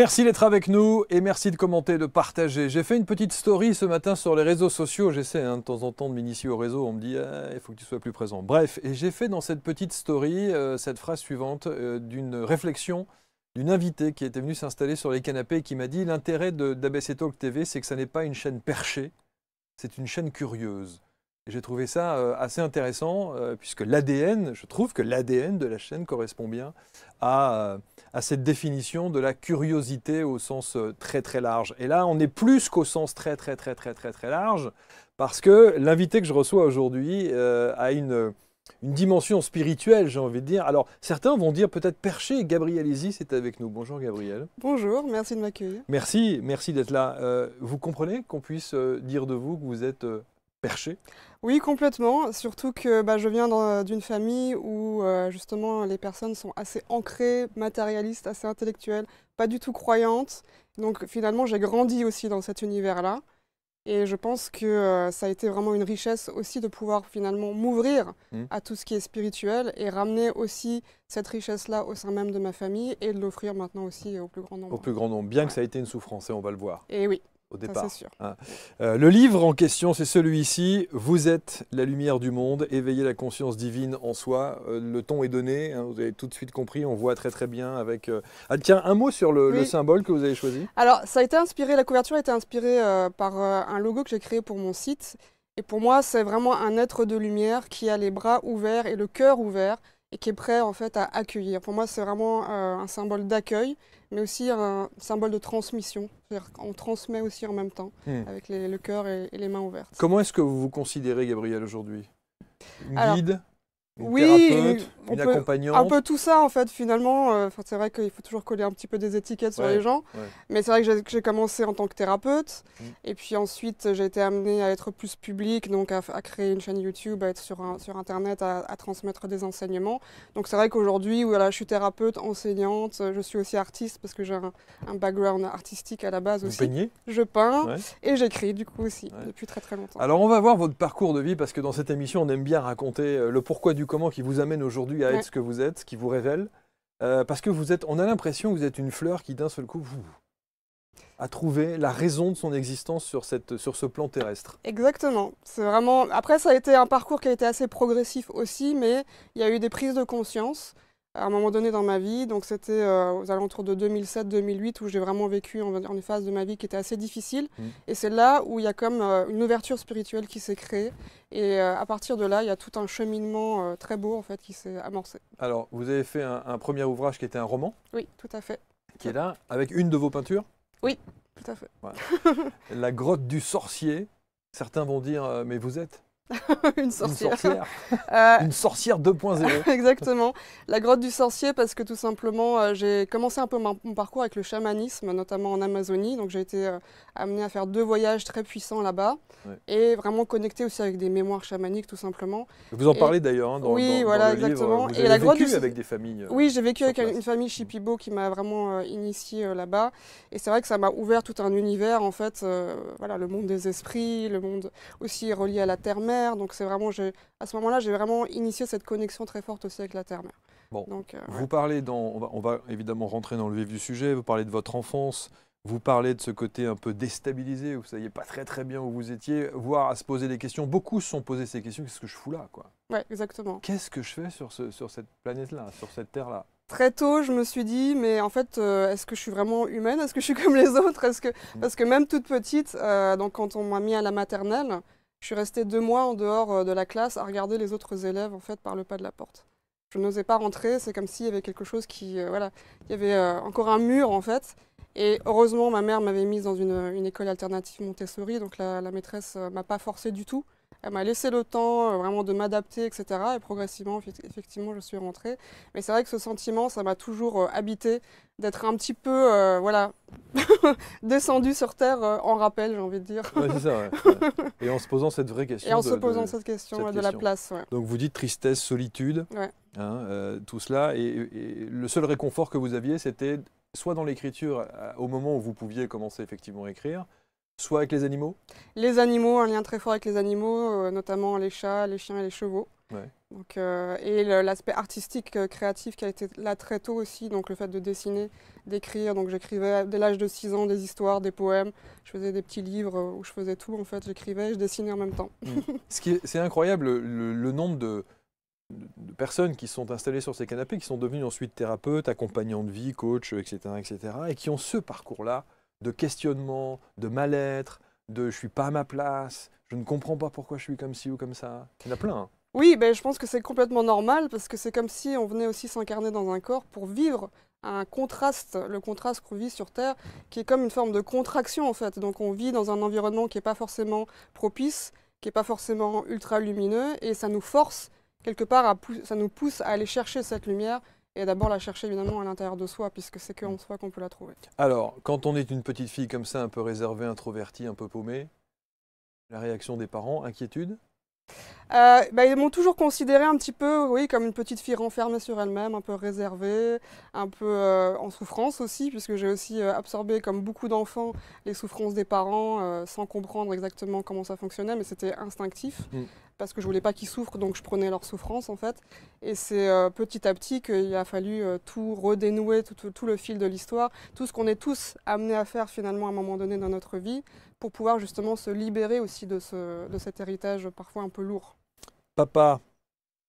Merci d'être avec nous et merci de commenter, de partager. J'ai fait une petite story ce matin sur les réseaux sociaux. J'essaie de temps en temps de m'initier au réseau. On me dit il faut que tu sois plus présent. Bref, et j'ai fait dans cette petite story cette phrase suivante d'une réflexion d'une invitée qui était venue s'installer sur les canapés et qui m'a dit l'intérêt d'ABC Talk TV, c'est que ça n'est pas une chaîne perchée, c'est une chaîne curieuse. Et j'ai trouvé ça assez intéressant puisque l'ADN, je trouve que l'ADN de la chaîne correspond bien à cette définition de la curiosité au sens très très large. Et là, on est plus qu'au sens très très très très très très large parce que l'invité que je reçois aujourd'hui a une dimension spirituelle, j'ai envie de dire. Alors, certains vont dire peut-être perché. Gabriel Easy, c'est avec nous. Bonjour Gabriel. Bonjour, merci de m'accueillir. Merci d'être là. Vous comprenez qu'on puisse dire de vous que vous êtes perché? Oui, complètement. Surtout que je viens d'une famille où justement les personnes sont assez ancrées, matérialistes, assez intellectuelles, pas du tout croyantes. Donc finalement, j'ai grandi aussi dans cet univers-là. Et je pense que ça a été vraiment une richesse aussi de pouvoir finalement m'ouvrir à tout ce qui est spirituel et ramener aussi cette richesse-là au sein même de ma famille et de l'offrir maintenant aussi au plus grand nombre. Au plus grand nombre, bien que ça ait été une souffrance, et on va le voir. Et oui. Au départ. C'est sûr. Le livre en question, c'est celui-ci. Vous êtes la lumière du monde, éveillez la conscience divine en soi. Le ton est donné, hein, vous avez tout de suite compris, on voit très très bien avec... tiens, un mot sur le symbole que vous avez choisi. Alors, ça a été inspiré, la couverture a été inspirée par un logo que j'ai créé pour mon site. Et pour moi, c'est vraiment un être de lumière qui a les bras ouverts et le cœur ouvert et qui est prêt en fait à accueillir. Pour moi, c'est vraiment un symbole d'accueil, mais aussi un symbole de transmission. C'est-à-dire qu'on transmet aussi en même temps, avec le cœur et les mains ouvertes. Comment est-ce que vous vous considérez, Gabriel, aujourd'hui? Alors, guide, une oui, thérapeute, une accompagnante? Un peu tout ça en fait finalement. C'est vrai qu'il faut toujours coller un petit peu des étiquettes sur les gens. Mais c'est vrai que j'ai commencé en tant que thérapeute. Et puis ensuite j'ai été amenée à être plus publique, donc à créer une chaîne YouTube, à être sur Internet, à transmettre des enseignements. Donc c'est vrai qu'aujourd'hui voilà, je suis thérapeute, enseignante, je suis aussi artiste parce que j'ai un background artistique à la base aussi. Vous peignez? Je peins et j'écris du coup aussi depuis très très longtemps. Alors on va voir votre parcours de vie parce que dans cette émission on aime bien raconter le pourquoi du comment qui vous amène aujourd'hui à être ce que vous êtes, ce qui vous révèle. Parce que on a l'impression que vous êtes une fleur qui d'un seul coup a trouvé la raison de son existence sur ce plan terrestre. Exactement. C'est vraiment... Après, ça a été un parcours qui a été assez progressif aussi, mais il y a eu des prises de conscience à un moment donné dans ma vie. Donc c'était aux alentours de 2007-2008 où j'ai vraiment vécu une phase de ma vie qui était assez difficile. Et c'est là où il y a comme une ouverture spirituelle qui s'est créée. Et à partir de là, il y a tout un cheminement très beau en fait qui s'est amorcé. Alors, vous avez fait un premier ouvrage qui était un roman? Oui, tout à fait. Qui est là, avec une de vos peintures? Oui, tout à fait. Voilà. La grotte du sorcier. Certains vont dire, mais vous êtes une sorcière. Une sorcière 2.0. Exactement. La grotte du sorcier parce que tout simplement, j'ai commencé un peu mon parcours avec le chamanisme, notamment en Amazonie. Donc j'ai été amenée à faire 2 voyages très puissants là-bas et vraiment connectée aussi avec des mémoires chamaniques tout simplement. Vous en parlez d'ailleurs dans oui, dans voilà, le exactement. livre. Vous avez vécu avec des familles. Oui, j'ai vécu avec une famille Shipibo qui m'a vraiment initiée là-bas. Et c'est vrai que ça m'a ouvert tout un univers en fait. Voilà, le monde des esprits, le monde aussi relié à la terre-mère. Donc c'est vraiment, à ce moment-là, j'ai vraiment initié cette connexion très forte aussi avec la terre-mère. Bon, donc, vous parlez on va évidemment rentrer dans le vif du sujet, vous parlez de votre enfance, vous parlez de ce côté un peu déstabilisé, où vous ne saviez pas très très bien où vous étiez, voire à se poser des questions. Beaucoup se sont posés ces questions, qu'est-ce que je fous là, quoi? Ouais, exactement. Qu'est-ce que je fais sur cette planète-là, sur cette terre-là? Très tôt, je me suis dit, mais en fait, est-ce que je suis vraiment humaine? Est-ce que je suis comme les autres? Parce que même toute petite, donc quand on m'a mis à la maternelle, je suis restée 2 mois en dehors de la classe à regarder les autres élèves en fait par le pas de la porte. Je n'osais pas rentrer, c'est comme s'il y avait quelque chose qui, voilà, il y avait encore un mur en fait. Et heureusement, ma mère m'avait mise dans une école alternative Montessori, donc la maîtresse m'a pas forcée du tout. Elle m'a laissé le temps vraiment de m'adapter, etc. Et progressivement, effectivement, je suis rentrée. Mais c'est vrai que ce sentiment, ça m'a toujours habité, d'être un petit peu, voilà, descendu sur Terre en rappel, j'ai envie de dire. Ouais, c'est ça, ouais. Et en se posant cette vraie question. Et en se posant cette question de la place. Ouais. Donc vous dites tristesse, solitude, tout cela. Et le seul réconfort que vous aviez, c'était soit dans l'écriture, au moment où vous pouviez commencer effectivement à écrire, soit avec les animaux? Les animaux, un lien très fort avec les animaux, notamment les chats, les chiens et les chevaux. Donc, et l'aspect artistique, créatif qui a été là très tôt aussi, donc le fait de dessiner, d'écrire. Donc j'écrivais dès l'âge de 6 ans des histoires, des poèmes. Je faisais des petits livres où je faisais tout en fait. J'écrivais et je dessinais en même temps. C'est incroyable le nombre de personnes qui sont installées sur ces canapés, qui sont devenues ensuite thérapeutes, accompagnants de vie, coachs, etc., et qui ont ce parcours-là de questionnement, de mal-être, de je suis pas à ma place, je ne comprends pas pourquoi je suis comme ci ou comme ça. Il y en a plein. Hein. Oui, ben, je pense que c'est complètement normal parce que c'est comme si on venait aussi s'incarner dans un corps pour vivre un contraste, le contraste qu'on vit sur Terre, qui est comme une forme de contraction en fait. Donc on vit dans un environnement qui n'est pas forcément propice, qui n'est pas forcément ultra lumineux, et ça nous force quelque part, ça nous pousse à aller chercher cette lumière et d'abord la chercher évidemment à l'intérieur de soi, puisque c'est qu'en soi qu'on peut la trouver. Alors, quand on est une petite fille comme ça, un peu réservée, introvertie, un peu paumée, la réaction des parents, inquiétude? Ils m'ont toujours considérée un petit peu, oui, comme une petite fille renfermée sur elle-même, un peu réservée, un peu en souffrance aussi, puisque j'ai aussi absorbé, comme beaucoup d'enfants, les souffrances des parents sans comprendre exactement comment ça fonctionnait, mais c'était instinctif, parce que je voulais pas qu'ils souffrent, donc je prenais leur souffrance en fait. Et c'est petit à petit qu'il a fallu tout redénouer, tout le fil de l'histoire, tout ce qu'on est tous amenés à faire finalement à un moment donné dans notre vie, pour pouvoir justement se libérer aussi de cet héritage parfois un peu lourd. Papa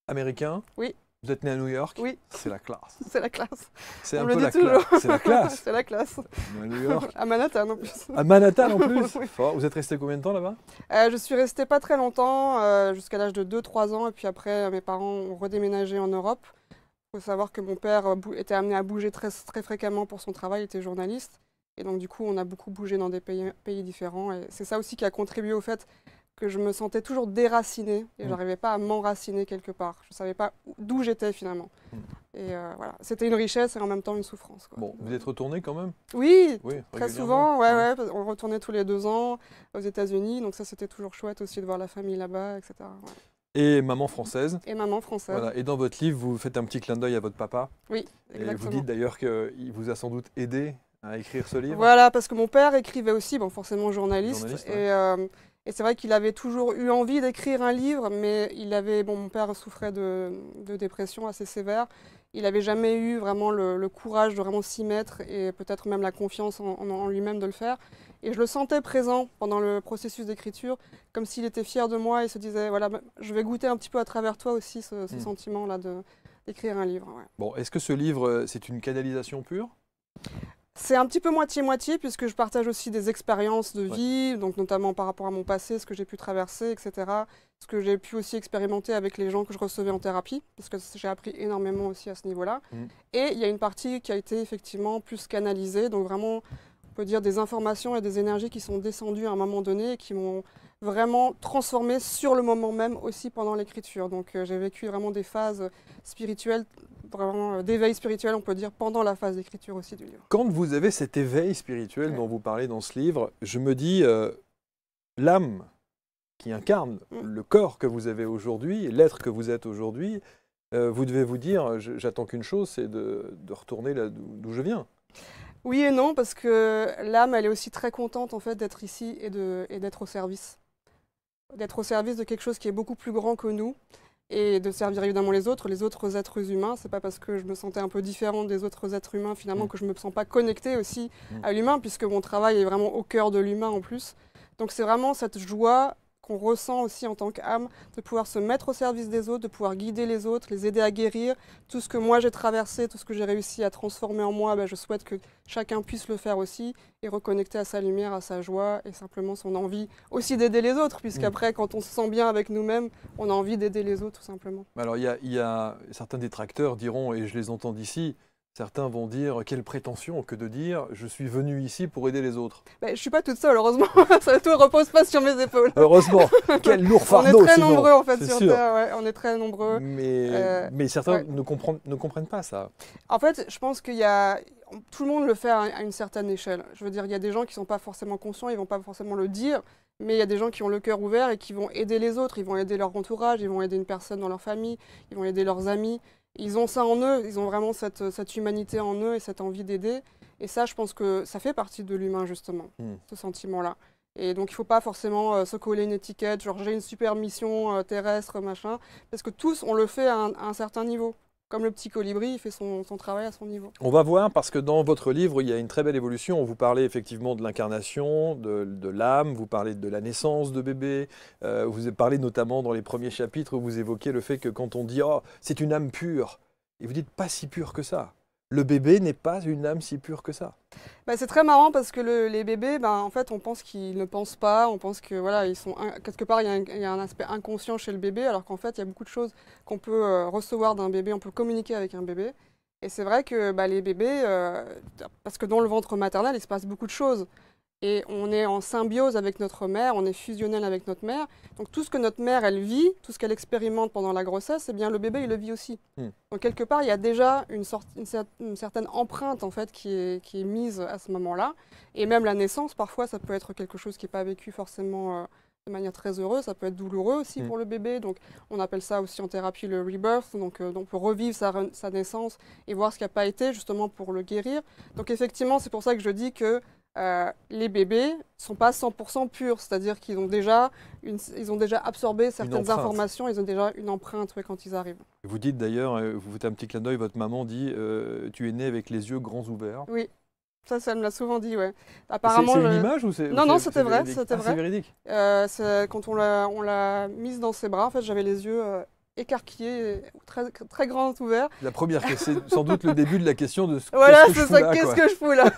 américain. Oui. Vous êtes né à New York. Oui. C'est la classe. C'est la classe. C'est un peu la classe. C'est la classe. C'est la classe. À New York. À Manhattan en plus. À Manhattan en plus. Oui. Fort. Vous êtes resté combien de temps là-bas? Je suis restée pas très longtemps, jusqu'à l'âge de 2-3 ans. Et puis après, mes parents ont redéménagé en Europe. Il faut savoir que mon père était amené à bouger très, très fréquemment pour son travail. Il était journaliste. Et donc du coup, on a beaucoup bougé dans des pays différents. Et c'est ça aussi qui a contribué au fait que je me sentais toujours déracinée et je n'arrivais pas à m'enraciner quelque part. Je ne savais pas d'où j'étais finalement. Et voilà, c'était une richesse et en même temps une souffrance. Quoi. Bon, vous êtes retourné quand même? Oui, oui, très souvent. Ouais. On retournait tous les 2 ans aux États-Unis, donc ça c'était toujours chouette aussi de voir la famille là-bas, etc. Ouais. Et maman française. Et maman française. Voilà. Et dans votre livre, vous faites un petit clin d'œil à votre papa. Oui, exactement. Et vous dites d'ailleurs qu'il vous a sans doute aidé à écrire ce livre. Voilà, parce que mon père écrivait aussi, bon, forcément journaliste. Ouais. Et c'est vrai qu'il avait toujours eu envie d'écrire un livre, mais mon père souffrait de dépression assez sévère. Il n'avait jamais eu vraiment le courage de vraiment s'y mettre et peut-être même la confiance en lui-même de le faire. Et je le sentais présent pendant le processus d'écriture, comme s'il était fier de moi et se disait, voilà, je vais goûter un petit peu à travers toi aussi ce sentiment-là d'écrire un livre. Ouais. Bon, est-ce que ce livre, c'est une canalisation pure? C'est un petit peu moitié-moitié, puisque je partage aussi des expériences de vie, donc notamment par rapport à mon passé, ce que j'ai pu traverser, etc. Ce que j'ai pu aussi expérimenter avec les gens que je recevais en thérapie, parce que j'ai appris énormément aussi à ce niveau-là. Et il y a une partie qui a été effectivement plus canalisée, donc vraiment, on peut dire des informations et des énergies qui sont descendues à un moment donné et qui m'ont vraiment transformée sur le moment même aussi pendant l'écriture. Donc j'ai vécu vraiment des phases spirituelles, vraiment d'éveil spirituel, on peut dire, pendant la phase d'écriture aussi du livre. Quand vous avez cet éveil spirituel dont vous parlez dans ce livre, je me dis, l'âme qui incarne le corps que vous avez aujourd'hui, l'être que vous êtes aujourd'hui, vous devez vous dire, j'attends qu'une chose, c'est de retourner là d'où je viens. Oui et non, parce que l'âme, elle est aussi très contente en fait d'être ici et d'être au service. D'être au service de quelque chose qui est beaucoup plus grand que nous. Et de servir évidemment les autres êtres humains. C'est pas parce que je me sentais un peu différente des autres êtres humains finalement que je me sens pas connectée aussi à l'humain, puisque mon travail est vraiment au cœur de l'humain en plus. Donc c'est vraiment cette joie qu'on ressent aussi en tant qu'âme, de pouvoir se mettre au service des autres, de pouvoir guider les autres, les aider à guérir. Tout ce que moi j'ai traversé, tout ce que j'ai réussi à transformer en moi, je souhaite que chacun puisse le faire aussi et reconnecter à sa lumière, à sa joie et simplement son envie aussi d'aider les autres, puisqu'après quand on se sent bien avec nous-mêmes, on a envie d'aider les autres tout simplement. Alors il y a certains détracteurs diront, et je les entends d'ici, certains vont dire, quelle prétention que de dire « je suis venu ici pour aider les autres ». Je ne suis pas toute seule, heureusement, ça tout ne repose pas sur mes épaules. Heureusement, quel lourd fardeau. On est très nombreux en fait sur Terre, ouais, on est très nombreux. Mais certains ne comprennent pas ça. En fait, je pense qu'il y a... Tout le monde le fait à une certaine échelle. Je veux dire, il y a des gens qui ne sont pas forcément conscients, ils ne vont pas forcément le dire, mais il y a des gens qui ont le cœur ouvert et qui vont aider les autres, ils vont aider leur entourage, ils vont aider une personne dans leur famille, ils vont aider leurs amis. Ils ont ça en eux, ils ont vraiment cette humanité en eux et cette envie d'aider. Et ça, je pense que ça fait partie de l'humain, justement, ce sentiment-là. Et donc il ne faut pas forcément se coller une étiquette, genre j'ai une super mission terrestre, machin, parce que tous on le fait à un certain niveau. Comme le petit colibri, il fait son travail à son niveau. On va voir, parce que dans votre livre, il y a une très belle évolution. Vous parlez effectivement de l'incarnation, de l'âme, vous parlez de la naissance de bébé, vous parlez notamment dans les premiers chapitres où vous évoquez le fait que quand on dit « Oh, c'est une âme pure », et vous dites « pas si pure que ça ». Le bébé n'est pas une âme si pure que ça. Bah, c'est très marrant parce que les bébés, en fait, on pense qu'ils ne pensent pas, on pense que voilà, quelque part, il y a un aspect inconscient chez le bébé, alors qu'en fait, il y a beaucoup de choses qu'on peut recevoir d'un bébé, on peut communiquer avec un bébé. Et c'est vrai que les bébés, parce que dans le ventre maternel, il se passe beaucoup de choses. Et on est en symbiose avec notre mère, on est fusionnel avec notre mère. Donc tout ce que notre mère, elle vit, tout ce qu'elle expérimente pendant la grossesse, eh bien le bébé, il le vit aussi. Donc quelque part, il y a déjà une certaine empreinte en fait qui est mise à ce moment-là. Et même la naissance, parfois, ça peut être quelque chose qui n'est pas vécu forcément de manière très heureuse. Ça peut être douloureux aussi pour le bébé. Donc on appelle ça aussi en thérapie le rebirth. Donc on peut revivre sa naissance et voir ce qui n'a pas été justement pour le guérir. Donc effectivement, c'est pour ça que je dis que les bébés ne sont pas 100% purs, c'est-à-dire qu'ils ont déjà, absorbé certaines informations, ils ont déjà une empreinte quand ils arrivent. Vous dites d'ailleurs, vous faites un petit clin d'œil, votre maman dit tu es né avec les yeux grands ouverts. Oui, ça me l'a souvent dit, ouais. Apparemment, c'est une image ou c'est Non, c'était vrai, c'était vrai. C'est véridique. Quand on l'a mise dans ses bras, en fait, j'avais les yeux écarquillés, très, très grands ouverts. La première, c'est sans doute le début de la question de voilà, c'est ça, qu'est-ce que je fous là?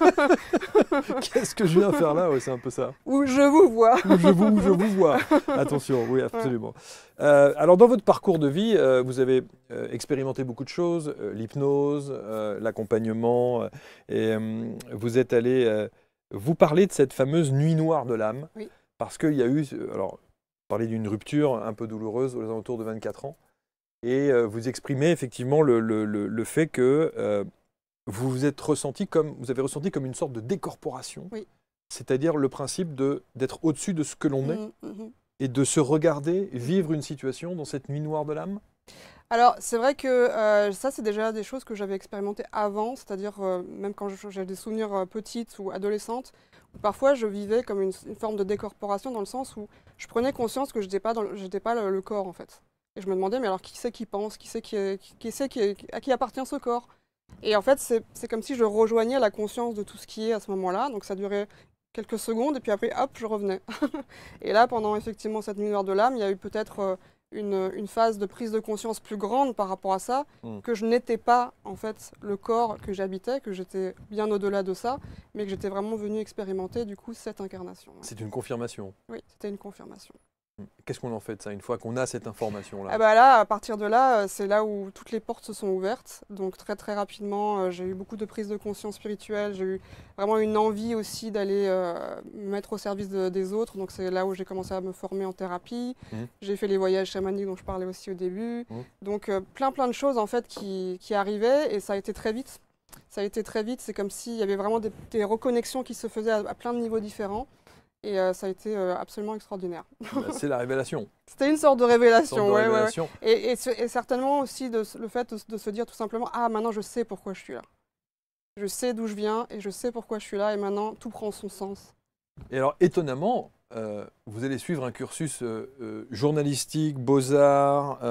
Qu'est-ce que je viens faire là? Ouais, c'est un peu ça. Où je vous vois. Où je vous vois. Attention, oui, absolument. Alors, dans votre parcours de vie, vous avez expérimenté beaucoup de choses, l'hypnose, l'accompagnement, et vous êtes allé vous parler de cette fameuse nuit noire de l'âme, oui. Parce qu'il y a eu, alors, parler d'une rupture un peu douloureuse aux alentours de 24 ans, et vous exprimez effectivement le fait que vous avez ressenti comme une sorte de décorporation, oui. C'est-à-dire le principe d'être au-dessus de ce que l'on est, et de se regarder vivre une situation dans cette nuit noire de l'âme. Alors, c'est vrai que ça, c'est déjà des choses que j'avais expérimentées avant, c'est-à-dire même quand j'ai des souvenirs petites ou adolescentes, où parfois je vivais comme une forme de décorporation dans le sens où je prenais conscience que je n'étais pas le corps, en fait. Et je me demandais, mais alors qui c'est qui pense, à qui appartient ce corps? Et en fait, c'est comme si je rejoignais la conscience de tout ce qui est à ce moment-là, donc ça durait quelques secondes, et puis après, hop, je revenais. Et là, pendant effectivement cette nuit noire de l'âme, il y a eu peut-être une phase de prise de conscience plus grande par rapport à ça, que je n'étais pas en fait le corps que j'habitais, que j'étais bien au-delà de ça, mais que j'étais vraiment venue expérimenter du coup cette incarnation. C'est une confirmation. Oui, c'était une confirmation. Qu'est-ce qu'on en fait de ça, une fois qu'on a cette information-là? Ah bah là, à partir de là, c'est là où toutes les portes se sont ouvertes. Donc très très rapidement, j'ai eu beaucoup de prise de conscience spirituelle. J'ai eu vraiment une envie aussi d'aller me mettre au service des autres. Donc c'est là où j'ai commencé à me former en thérapie. J'ai fait les voyages chamaniques dont je parlais aussi au début. Donc plein de choses en fait qui arrivaient et ça a été très vite. Ça a été très vite. C'est comme s'il y avait vraiment des reconnexions qui se faisaient à plein de niveaux différents. Et ça a été absolument extraordinaire. C'est la révélation. C'était une sorte de révélation, ouais. Et certainement aussi le fait de se dire tout simplement « Ah, maintenant je sais pourquoi je suis là. Je sais d'où je viens et je sais pourquoi je suis là et maintenant tout prend son sens. » Et alors, étonnamment, vous allez suivre un cursus journalistique, beaux-arts,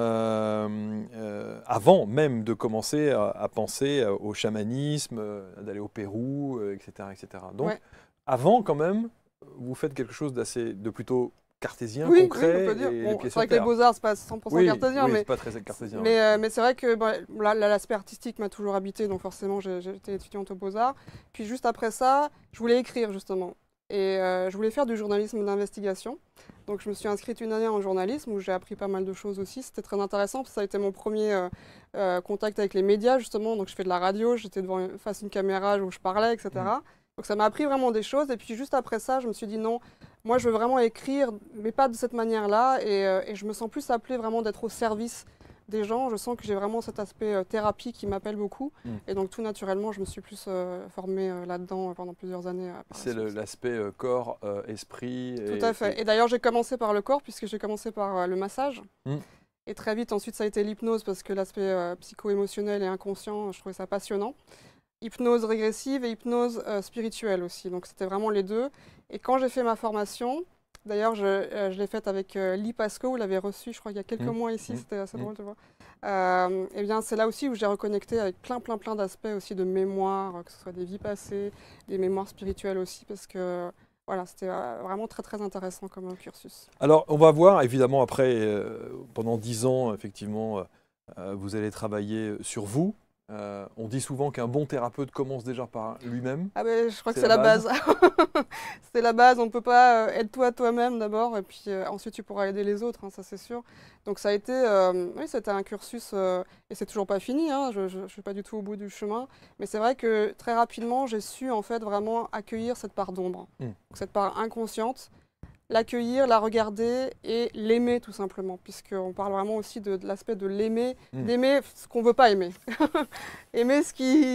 avant même de commencer à penser au chamanisme, d'aller au Pérou, etc., etc. Donc, avant quand même, vous faites quelque chose de plutôt cartésien, concret, on peut dire. Et bon, les pieds c'est vrai que les beaux-arts, c'est pas 100% cartésien, mais mais c'est pas très cartésien. Mais c'est vrai que l'aspect artistique m'a toujours habité, donc forcément j'étais étudiante aux beaux-arts. Puis juste après ça, je voulais écrire justement. Et je voulais faire du journalisme d'investigation. Donc je me suis inscrite une année en journalisme où j'ai appris pas mal de choses aussi. C'était très intéressant parce que ça a été mon premier contact avec les médias justement. Donc je fais de la radio, j'étais face à une caméra où je parlais, etc. Donc ça m'a appris vraiment des choses. Et puis juste après ça, je me suis dit non, moi je veux vraiment écrire, mais pas de cette manière-là. Et je me sens plus appelée vraiment d'être au service des gens. Je sens que j'ai vraiment cet aspect thérapie qui m'appelle beaucoup. Et donc tout naturellement, je me suis plus formée là-dedans pendant plusieurs années. C'est l'aspect corps, esprit. Tout à fait. Et d'ailleurs, j'ai commencé par le corps puisque j'ai commencé par le massage. Et très vite, ensuite, ça a été l'hypnose parce que l'aspect psycho-émotionnel et inconscient, je trouvais ça passionnant. hypnose régressive et hypnose spirituelle aussi. Donc c'était vraiment les deux. Et quand j'ai fait ma formation, d'ailleurs je l'ai faite avec Lee Pascoe, vous l'avez reçu je crois il y a quelques mois ici, c'était assez drôle de voir. Et bien c'est là aussi où j'ai reconnecté avec plein d'aspects aussi de mémoire, que ce soit des vies passées, des mémoires spirituelles aussi, parce que voilà, c'était vraiment très intéressant comme cursus. Alors, on va voir, évidemment, après, pendant 10 ans, effectivement, vous allez travailler sur vous. On dit souvent qu'un bon thérapeute commence déjà par lui-même. Ah ben, je crois que c'est la base. C'est la base, on ne peut pas aide-toi toi-même d'abord, et puis ensuite tu pourras aider les autres, hein, ça c'est sûr. Donc ça a été, oui, c'était un cursus, et c'est toujours pas fini, hein, je ne suis pas du tout au bout du chemin, mais c'est vrai que très rapidement, j'ai su en fait vraiment accueillir cette part d'ombre, cette part inconsciente, l'accueillir, la regarder et l'aimer tout simplement, puisqu'on parle vraiment aussi de l'aspect de l'aimer, d'aimer ce qu'on ne veut pas aimer. Aimer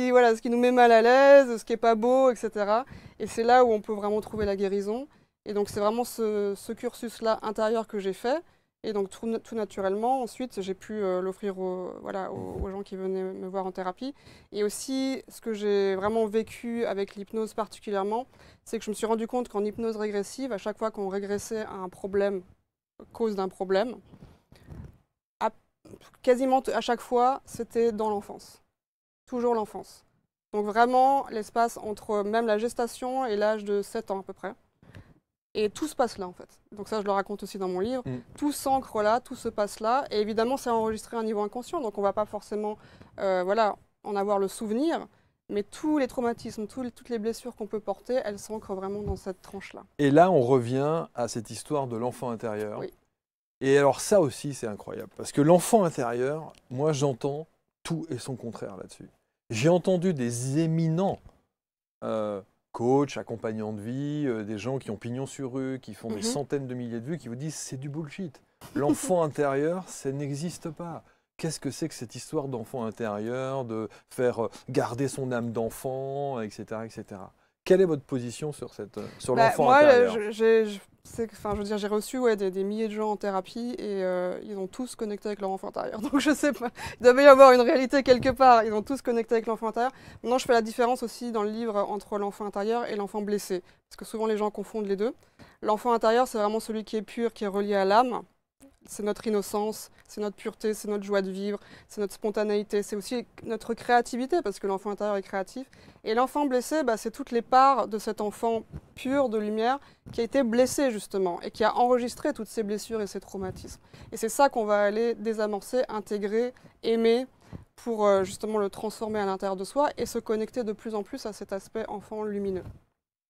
voilà, ce qui nous met mal à l'aise, ce qui n'est pas beau, etc. Et c'est là où on peut vraiment trouver la guérison. Et donc c'est vraiment ce cursus-là intérieur que j'ai fait. Et donc tout naturellement, ensuite, j'ai pu l'offrir voilà, aux gens qui venaient me voir en thérapie. Et aussi, ce que j'ai vraiment vécu avec l'hypnose particulièrement, c'est que je me suis rendu compte qu'en hypnose régressive, à chaque fois qu'on régressait à un problème, cause d'un problème, quasiment à chaque fois, c'était dans l'enfance. Toujours l'enfance. Donc vraiment, l'espace entre même la gestation et l'âge de 7 ans à peu près. Et tout se passe là en fait. Donc ça, je le raconte aussi dans mon livre. Tout s'ancre là, tout se passe là. Et évidemment, c'est enregistré à un niveau inconscient. Donc on ne va pas forcément voilà, en avoir le souvenir. Mais tous les traumatismes, toutes les blessures qu'on peut porter, elles s'ancrent vraiment dans cette tranche-là. Et là, on revient à cette histoire de l'enfant intérieur. Oui. Et alors ça aussi, c'est incroyable. Parce que l'enfant intérieur, moi j'entends tout et son contraire là-dessus. J'ai entendu des éminents coachs, accompagnants de vie, des gens qui ont pignon sur rue, qui font des centaines de milliers de vues, qui vous disent c'est du bullshit. L'enfant intérieur, ça n'existe pas. Qu'est-ce que c'est que cette histoire d'enfant intérieur, de faire garder son âme d'enfant, etc., etc. Quelle est votre position sur l'enfant intérieur? J'ai reçu des milliers de gens en thérapie et ils ont tous connecté avec leur enfant intérieur. Donc je sais pas, il devait y avoir une réalité quelque part. Ils ont tous connecté avec l'enfant intérieur. Maintenant, je fais la différence aussi dans le livre entre l'enfant intérieur et l'enfant blessé. Parce que souvent les gens confondent les deux. L'enfant intérieur, c'est vraiment celui qui est pur, qui est relié à l'âme. C'est notre innocence, c'est notre pureté, c'est notre joie de vivre, c'est notre spontanéité, c'est aussi notre créativité, parce que l'enfant intérieur est créatif. Et l'enfant blessé, c'est toutes les parts de cet enfant pur, de lumière, qui a été blessé justement, et qui a enregistré toutes ces blessures et ces traumatismes. Et c'est ça qu'on va aller désamorcer, intégrer, aimer, pour justement le transformer à l'intérieur de soi, et se connecter de plus en plus à cet aspect enfant lumineux.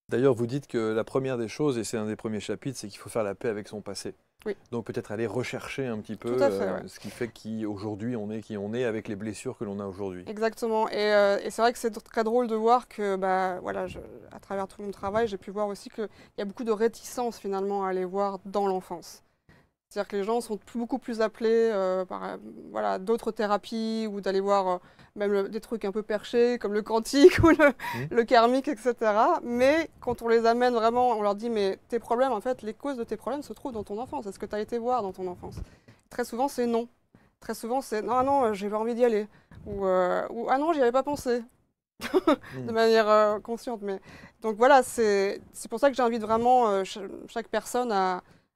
D'ailleurs, vous dites que la première des choses, et c'est un des premiers chapitres, c'est qu'il faut faire la paix avec son passé. Oui. Donc peut-être aller rechercher un petit peu ce qui fait qu'aujourd'hui on est qui on est avec les blessures que l'on a aujourd'hui. Exactement. Et c'est vrai que c'est très drôle de voir que, voilà, à travers tout mon travail, j'ai pu voir aussi qu'il y a beaucoup de réticence finalement à aller voir dans l'enfance. C'est-à-dire que les gens sont beaucoup plus appelés par voilà, d'autres thérapies ou d'aller voir même des trucs un peu perchés comme le quantique ou le karmique, etc. Mais quand on les amène vraiment, on leur dit mais tes problèmes, en fait, les causes de tes problèmes se trouvent dans ton enfance. Est-ce que tu as été voir dans ton enfance? Très souvent, c'est non. Très souvent, c'est non, j'ai pas envie d'y aller. Ou ah non, j'y avais pas pensé. De manière consciente. Mais... Donc voilà, c'est pour ça que j'invite vraiment chaque personne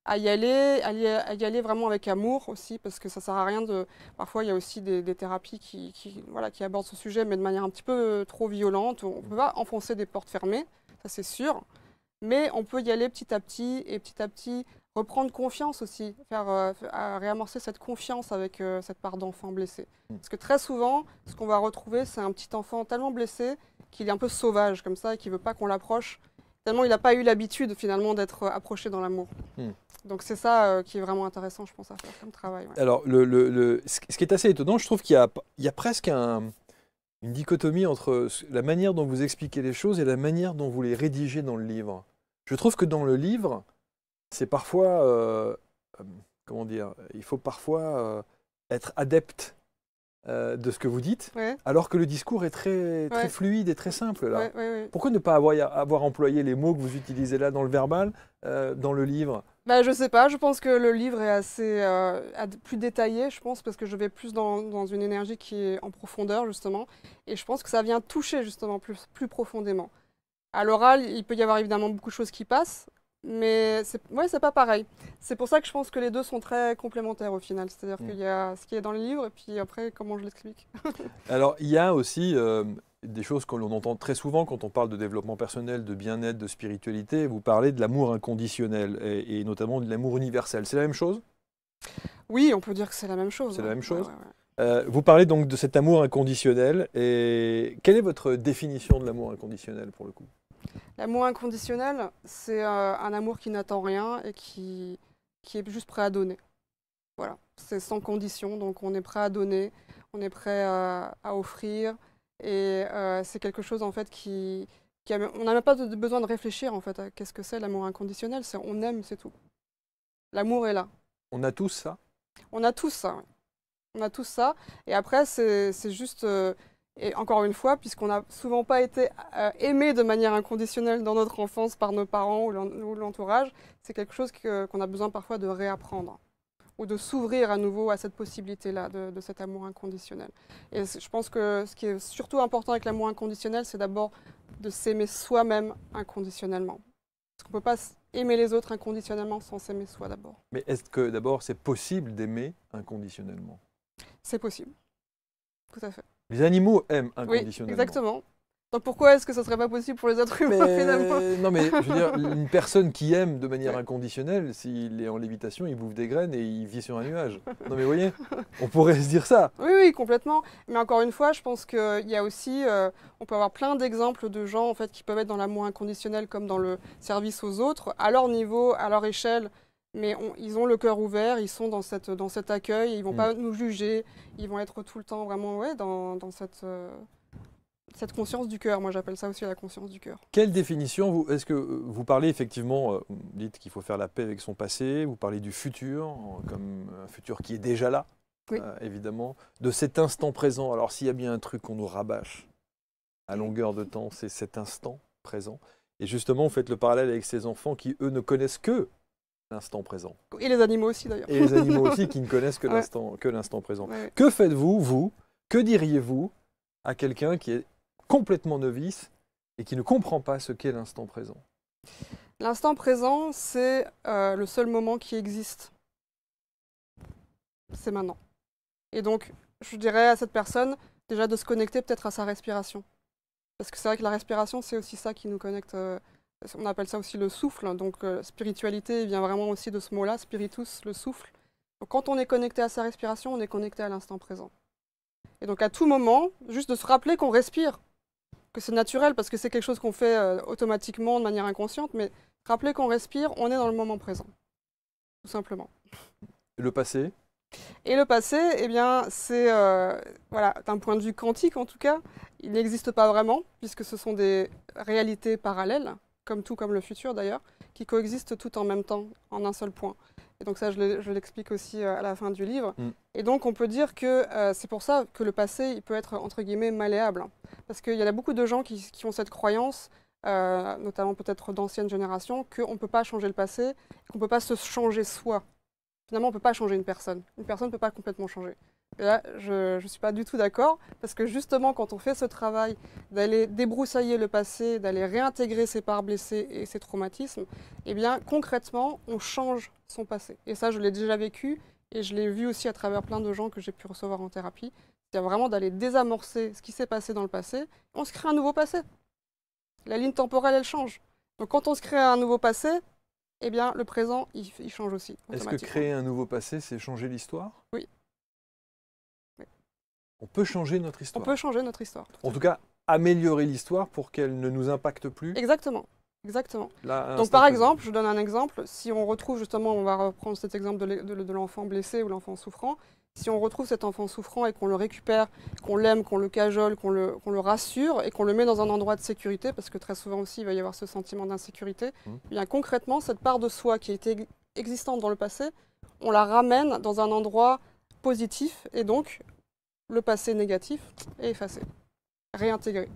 à y aller vraiment avec amour aussi, parce que ça sert à rien de... Parfois, il y a aussi des thérapies qui abordent ce sujet, mais de manière un petit peu trop violente. On ne peut pas enfoncer des portes fermées, ça c'est sûr, mais on peut y aller petit à petit reprendre confiance aussi, réamorcer cette confiance avec cette part d'enfant blessé. Parce que très souvent, ce qu'on va retrouver, c'est un petit enfant tellement blessé qu'il est un peu sauvage comme ça et qu'il ne veut pas qu'on l'approche, tellement il n'a pas eu l'habitude finalement d'être approché dans l'amour. Donc c'est ça qui est vraiment intéressant, je pense, à faire comme travail. Ouais. Alors, ce qui est assez étonnant, je trouve qu'il y a presque une dichotomie entre la manière dont vous expliquez les choses et la manière dont vous les rédigez dans le livre. Je trouve que dans le livre, c'est parfois, comment dire, il faut parfois être adepte de ce que vous dites, Ouais. alors que le discours est très Ouais. fluide et très simple là. Ouais, ouais, ouais. Pourquoi ne pas avoir employé les mots que vous utilisez là dans le verbal, dans le livre? Bah, je sais pas, je pense que le livre est assez plus détaillé, je pense, parce que je vais plus dans une énergie qui est en profondeur, justement. Et je pense que ça vient toucher, justement, plus profondément. À l'oral, il peut y avoir évidemment beaucoup de choses qui passent, mais c'est pas pareil. C'est pour ça que je pense que les deux sont très complémentaires au final. C'est-à-dire qu'il y a ce qui est dans le livre et puis après, comment je l'explique. Alors, il y a aussi des choses que l'on entend très souvent quand on parle de développement personnel, de bien-être, de spiritualité. Vous parlez de l'amour inconditionnel et notamment de l'amour universel. C'est la même chose? Oui, on peut dire que c'est la même chose. C'est la Ouais. même chose? Ouais, ouais, ouais. Vous parlez donc de cet amour inconditionnel. Et quelle est votre définition de l'amour inconditionnel pour le coup? L'amour inconditionnel, c'est un amour qui n'attend rien et qui est juste prêt à donner. Voilà, c'est sans condition, donc on est prêt à donner, on est prêt à offrir, et c'est quelque chose en fait on n'a même pas besoin de réfléchir en fait à qu'est-ce que c'est l'amour inconditionnel, c'est on aime, c'est tout. L'amour est là. On a tous ça? On a tous ça, ouais. On a tous ça, et après c'est juste, et encore une fois, puisqu'on n'a souvent pas été aimé de manière inconditionnelle dans notre enfance par nos parents ou l'entourage, c'est quelque chose qu'on a besoin parfois de réapprendre, ou de s'ouvrir à nouveau à cette possibilité-là de cet amour inconditionnel. Et je pense que ce qui est surtout important avec l'amour inconditionnel, c'est d'abord de s'aimer soi-même inconditionnellement. Parce qu'on ne peut pas aimer les autres inconditionnellement sans s'aimer soi d'abord. Mais est-ce que d'abord c'est possible d'aimer inconditionnellement? C'est possible, tout à fait. Les animaux aiment Oui, inconditionnellement. exactement. Donc pourquoi est-ce que ça ne serait pas possible pour les êtres humains finalement? Non, mais je veux dire, une personne qui aime de manière Ouais. inconditionnelle, s'il est en lévitation, il bouffe des graines et il vit sur un nuage. Non, mais vous voyez, on pourrait se dire ça. Oui, oui, complètement. Mais encore une fois, je pense qu'il y a aussi, on peut avoir plein d'exemples de gens en fait qui peuvent être dans l'amour inconditionnel comme dans le service aux autres, à leur niveau, à leur échelle. Mais ils ont le cœur ouvert, ils sont dans cet accueil, ils vont pas nous juger, ils vont être tout le temps vraiment ouais, dans cette conscience du cœur. Moi, j'appelle ça aussi la conscience du cœur. Quelle définition, est-ce que vous parlez effectivement, vous dites qu'il faut faire la paix avec son passé, vous parlez du futur, comme un futur qui est déjà là, Oui. évidemment, de cet instant présent. Alors s'il y a bien un truc qu'on nous rabâche à longueur de temps, c'est cet instant présent. Et justement, vous faites le parallèle avec ces enfants qui, eux, ne connaissent que l'instant présent. Et les animaux aussi d'ailleurs. Et les animaux aussi qui ne connaissent que Ouais. l'instant présent. Ouais. Que faites-vous, vous, que diriez-vous à quelqu'un qui est complètement novice et qui ne comprend pas ce qu'est l'instant présent? L'instant présent, c'est le seul moment qui existe. C'est maintenant. Et donc, je dirais à cette personne déjà de se connecter peut-être à sa respiration. Parce que c'est vrai que la respiration, c'est aussi ça qui nous connecte. On appelle ça aussi le souffle. Donc, spiritualité vient vraiment aussi de ce mot-là, spiritus, le souffle. Donc, quand on est connecté à sa respiration, on est connecté à l'instant présent. Et donc, à tout moment, juste de se rappeler qu'on respire, que c'est naturel parce que c'est quelque chose qu'on fait automatiquement de manière inconsciente, mais rappeler qu'on respire, on est dans le moment présent, tout simplement. Le passé? Et le passé, eh bien, c'est, voilà, d'un point de vue quantique en tout cas, il n'existe pas vraiment, puisque ce sont des réalités parallèles, comme le futur d'ailleurs, qui coexistent tout en même temps, en un seul point. Et donc ça, je l'explique aussi à la fin du livre. Et donc on peut dire que c'est pour ça que le passé, il peut être, entre guillemets, malléable. Parce qu'il y a beaucoup de gens qui ont cette croyance, notamment peut-être d'anciennes générations, qu'on ne peut pas changer le passé, qu'on ne peut pas se changer soi. Finalement, on ne peut pas changer une personne. Une personne ne peut pas complètement changer. Et là, je ne suis pas du tout d'accord, parce que justement, quand on fait ce travail d'aller débroussailler le passé, d'aller réintégrer ses parts blessées et ses traumatismes, eh bien, concrètement, on change son passé. Et ça, je l'ai déjà vécu, et je l'ai vu aussi à travers plein de gens que j'ai pu recevoir en thérapie. C'est vraiment d'aller désamorcer ce qui s'est passé dans le passé, on se crée un nouveau passé. La ligne temporelle, elle change. Donc quand on se crée un nouveau passé, eh bien, le présent, il change aussi. Est-ce que créer un nouveau passé, c'est changer l'histoire? Oui. On peut changer notre histoire? On peut changer notre histoire. En tout cas, améliorer l'histoire pour qu'elle ne nous impacte plus? Exactement. Exactement. Là, donc par exemple, je donne un exemple, si on retrouve justement, on va reprendre cet exemple de l'enfant blessé ou l'enfant souffrant, si on retrouve cet enfant souffrant et qu'on le récupère, qu'on l'aime, qu'on le cajole, qu'on le rassure et qu'on le met dans un endroit de sécurité, parce que très souvent aussi il va y avoir ce sentiment d'insécurité, bien concrètement cette part de soi qui était existante dans le passé, on la ramène dans un endroit positif et donc le passé négatif et effacer, réintégrer.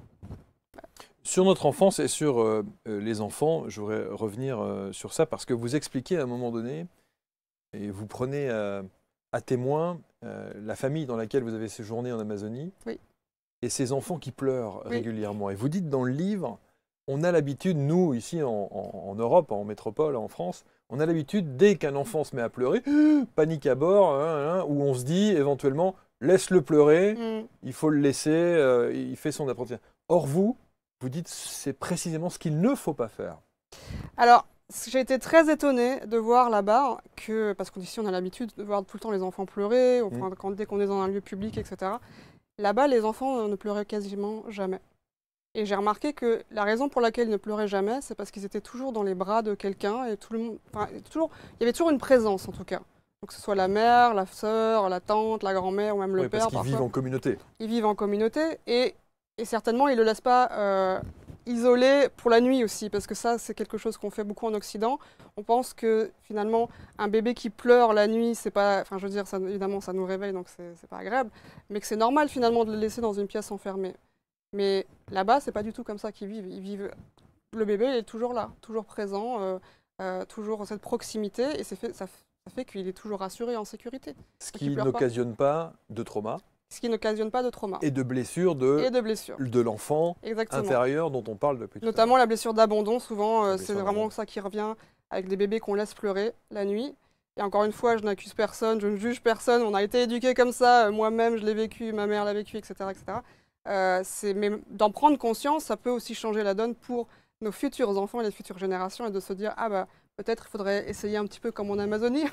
Sur notre enfance et sur les enfants, je voudrais revenir sur ça parce que vous expliquez à un moment donné, et vous prenez à témoin la famille dans laquelle vous avez séjourné en Amazonie, Oui. et ces enfants qui pleurent Oui. régulièrement. Et vous dites dans le livre, on a l'habitude, nous, ici en Europe, en métropole, en France, on a l'habitude, dès qu'un enfant se met à pleurer, panique à bord, où on se dit éventuellement, laisse-le pleurer, il faut le laisser, il fait son apprentissage. Or vous dites, c'est précisément ce qu'il ne faut pas faire. Alors, j'ai été très étonnée de voir là-bas que, parce qu'ici on a l'habitude de voir tout le temps les enfants pleurer, dès qu'on est dans un lieu public, etc. Là-bas, les enfants ne pleuraient quasiment jamais. Et j'ai remarqué que la raison pour laquelle ils ne pleuraient jamais, c'est parce qu'ils étaient toujours dans les bras de quelqu'un et tout le monde, il y avait toujours une présence en tout cas. Donc que ce soit la mère, la sœur, la tante, la grand-mère ou même le père. Parce qu'ils vivent en communauté. Ils vivent en communauté et certainement ils ne le laissent pas isolé pour la nuit aussi, parce que ça c'est quelque chose qu'on fait beaucoup en Occident. On pense que finalement un bébé qui pleure la nuit, c'est pas, enfin je veux dire, ça, évidemment ça nous réveille donc c'est pas agréable, mais que c'est normal finalement de le laisser dans une pièce enfermée. Mais là-bas, c'est pas du tout comme ça qu'ils vivent. Ils vivent, le bébé il est toujours là, toujours présent, toujours cette proximité, et ça fait qu'il est toujours rassuré, en sécurité. Ce qui n'occasionne pas de trauma. Ce qui n'occasionne pas de trauma. Et de blessures de l'enfant intérieur dont on parle depuis tout à l'heure. Notamment la blessure d'abandon, souvent, c'est vraiment ça qui revient avec des bébés qu'on laisse pleurer la nuit. Et encore une fois, je n'accuse personne, je ne juge personne, on a été éduqués comme ça, moi-même je l'ai vécu, ma mère l'a vécu, etc. etc. Mais d'en prendre conscience, ça peut aussi changer la donne pour nos futurs enfants et les futures générations, et de se dire, ah bah, peut-être il faudrait essayer un petit peu comme en Amazonie,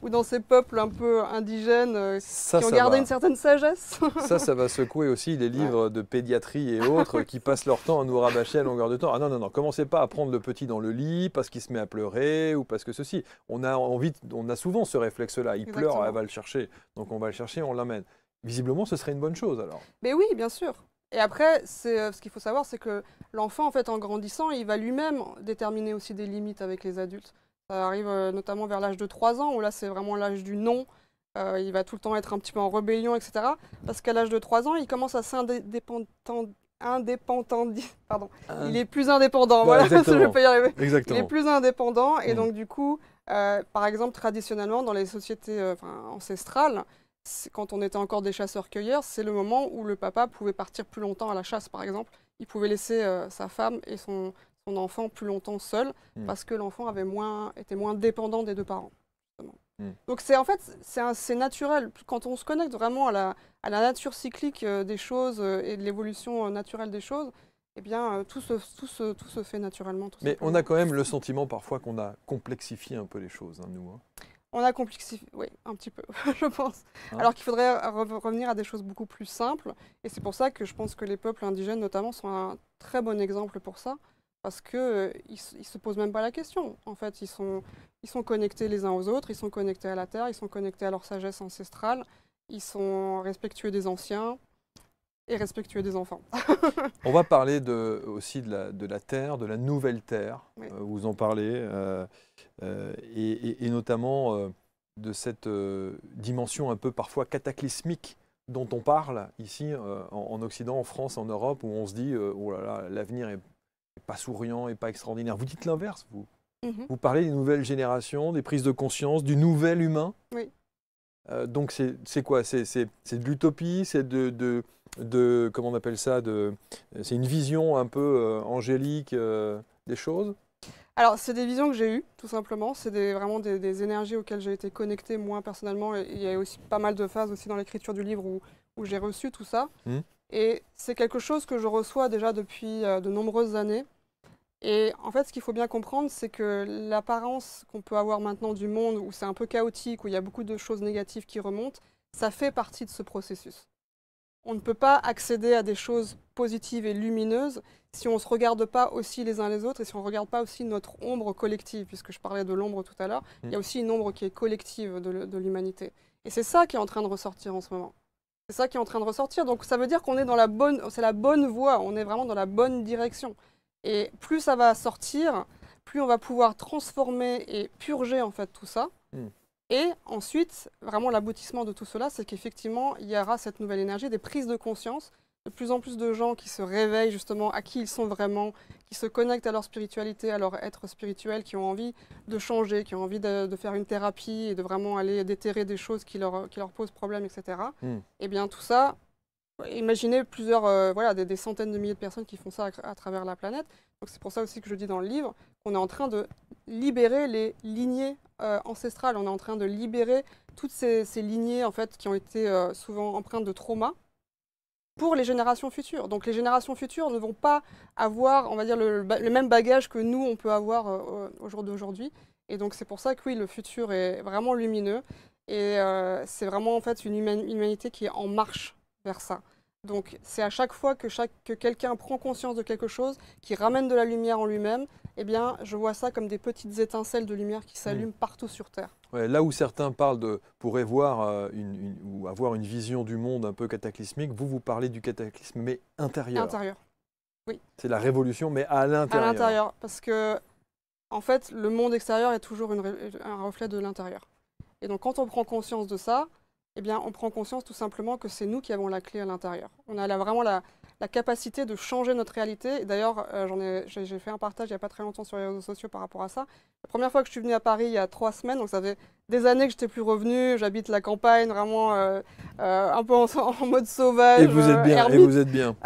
ou dans ces peuples un peu indigènes qui ont gardé une certaine sagesse. Ça va secouer aussi les livres de pédiatrie et autres qui passent leur temps à nous rabâcher à longueur de temps. Ah non, non, non, commencez pas à prendre le petit dans le lit parce qu'il se met à pleurer ou parce que ceci. On a souvent ce réflexe-là. Il pleure, elle va le chercher. Donc on va le chercher, on l'amène. Visiblement, ce serait une bonne chose alors. Mais oui, bien sûr. Et après, ce qu'il faut savoir, c'est que l'enfant, en fait, en grandissant, il va lui-même déterminer aussi des limites avec les adultes. Ça arrive notamment vers l'âge de 3 ans, où là, c'est vraiment l'âge du non. Il va tout le temps être un petit peu en rébellion, etc. Parce qu'à l'âge de 3 ans, il commence à pardon. Il est plus indépendant, voilà, je ne vais pas y arriver. Exactement. Il est plus indépendant, et donc du coup, par exemple, traditionnellement, dans les sociétés ancestrales, quand on était encore des chasseurs-cueilleurs, c'est le moment où le papa pouvait partir plus longtemps à la chasse, par exemple. Il pouvait laisser sa femme et son enfant plus longtemps seuls, parce que l'enfant était moins dépendant des deux parents. Donc c'est naturel. Quand on se connecte vraiment à la nature cyclique des choses et de l'évolution naturelle des choses, eh bien, tout se fait naturellement. Mais on a quand même le sentiment parfois qu'on a complexifié un peu les choses, hein, nous. On a complexifié, oui, un petit peu, je pense. Alors qu'il faudrait revenir à des choses beaucoup plus simples. Et c'est pour ça que je pense que les peuples indigènes, notamment, sont un très bon exemple pour ça. Parce qu'ils ne se posent même pas la question. En fait, ils sont connectés les uns aux autres, ils sont connectés à la terre, ils sont connectés à leur sagesse ancestrale, ils sont respectueux des anciens et respectueux des enfants. On va parler aussi de la terre, de la nouvelle terre, oui. Vous en parlez, et notamment de cette dimension un peu parfois cataclysmique dont on parle ici en Occident, en France, en Europe, où on se dit oh là là, l'avenir est pas souriant et pas extraordinaire. Vous dites l'inverse, vous. Vous parlez des nouvelles générations, des prises de conscience, du nouvel humain. Oui. Donc c'est quoi? C'est de l'utopie, c'est comment on appelle ça, c'est une vision un peu angélique des choses? Alors, c'est des visions que j'ai eues, tout simplement. C'est vraiment des énergies auxquelles j'ai été connectée, moi, personnellement. Et il y a aussi pas mal de phases aussi dans l'écriture du livre où j'ai reçu tout ça. Et c'est quelque chose que je reçois déjà depuis de nombreuses années. Et en fait, ce qu'il faut bien comprendre, c'est que l'apparence qu'on peut avoir maintenant du monde, où c'est un peu chaotique, où il y a beaucoup de choses négatives qui remontent, ça fait partie de ce processus. On ne peut pas accéder à des choses positives et lumineuses si on ne se regarde pas aussi les uns les autres et si on ne regarde pas aussi notre ombre collective, puisque je parlais de l'ombre tout à l'heure, il y a aussi une ombre qui est collective de l'humanité. Et c'est ça qui est en train de ressortir en ce moment. C'est ça qui est en train de ressortir, donc ça veut dire qu'on est dans c'est la bonne voie, on est vraiment dans la bonne direction. Et plus ça va sortir, plus on va pouvoir transformer et purger en fait tout ça. Et ensuite, vraiment l'aboutissement de tout cela, c'est qu'effectivement, il y aura cette nouvelle énergie, des prises de conscience, de plus en plus de gens qui se réveillent justement à qui ils sont vraiment, qui se connectent à leur spiritualité, à leur être spirituel, qui ont envie de changer, qui ont envie de faire une thérapie et de vraiment aller déterrer des choses qui leur posent problème, etc. Et bien tout ça, imaginez plusieurs, voilà, des centaines de milliers de personnes qui font ça à travers la planète. Donc c'est pour ça aussi que je dis dans le livre qu'on est en train de libérer les lignées ancestrales. On est en train de libérer toutes ces lignées en fait, qui ont été souvent empreintes de trauma pour les générations futures. Donc les générations futures ne vont pas avoir, on va dire, le même bagage que nous, on peut avoir au jour d'aujourd'hui. Et donc c'est pour ça que oui, le futur est vraiment lumineux. Et c'est vraiment en fait une humanité qui est en marche vers ça. Donc c'est à chaque fois que quelqu'un prend conscience de quelque chose, qui ramène de la lumière en lui-même, eh bien je vois ça comme des petites étincelles de lumière qui s'allument partout sur Terre. Ouais, là où certains pourraient voir ou avoir une vision du monde un peu cataclysmique, vous parlez du cataclysme, mais intérieur. Intérieur, oui. C'est la révolution, mais à l'intérieur. À l'intérieur, parce que en fait, le monde extérieur est toujours un reflet de l'intérieur. Et donc quand on prend conscience de ça, eh bien, on prend conscience tout simplement que c'est nous qui avons la clé à l'intérieur. On a vraiment la capacité de changer notre réalité. Et d'ailleurs, j'ai fait un partage il n'y a pas très longtemps sur les réseaux sociaux par rapport à ça. La première fois que je suis venue à Paris, il y a 3 semaines, donc ça fait des années que je n'étais plus revenue. J'habite la campagne, vraiment un peu en mode sauvage. Et vous êtes bien, ermite. et vous êtes bien.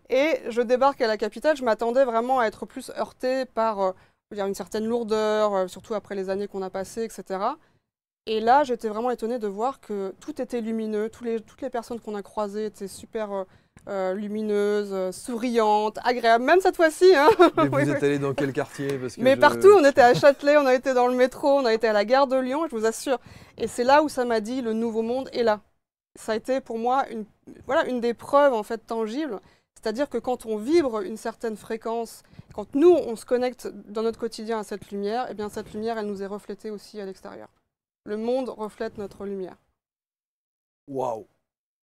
Et je débarque à la capitale, je m'attendais vraiment à être plus heurtée par une certaine lourdeur, surtout après les années qu'on a passées, etc. Et là, j'étais vraiment étonnée de voir que tout était lumineux, toutes les personnes qu'on a croisées étaient super lumineuses, souriantes, agréables, même cette fois-ci. Hein. Mais vous êtes allé dans quel quartier? Mais partout, on était à Châtelet, on a été dans le métro, on a été à la gare de Lyon, je vous assure. Et c'est là où ça m'a dit, le nouveau monde est là. Ça a été pour moi une des preuves en fait tangibles. C'est-à-dire que quand on vibre une certaine fréquence, quand nous, on se connecte dans notre quotidien à cette lumière, eh bien cette lumière, elle nous est reflétée aussi à l'extérieur. Le monde reflète notre lumière. Waouh!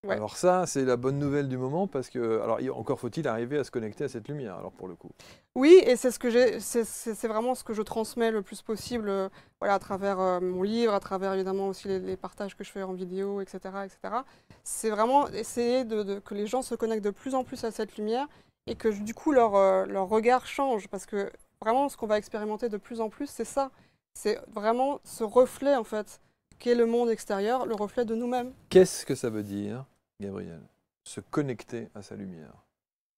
Ouais. Alors ça, c'est la bonne nouvelle du moment parce que, alors encore faut-il arriver à se connecter à cette lumière, alors pour le coup. Oui, et c'est vraiment ce que je transmets le plus possible, voilà, à travers mon livre, à travers évidemment aussi les partages que je fais en vidéo, etc., etc. C'est vraiment essayer que les gens se connectent de plus en plus à cette lumière et que du coup leur regard change, parce que vraiment ce qu'on va expérimenter de plus en plus, c'est ça. C'est vraiment ce reflet, en fait, qu'est le monde extérieur, le reflet de nous-mêmes. Qu'est-ce que ça veut dire, Gabrielle, se connecter à sa lumière?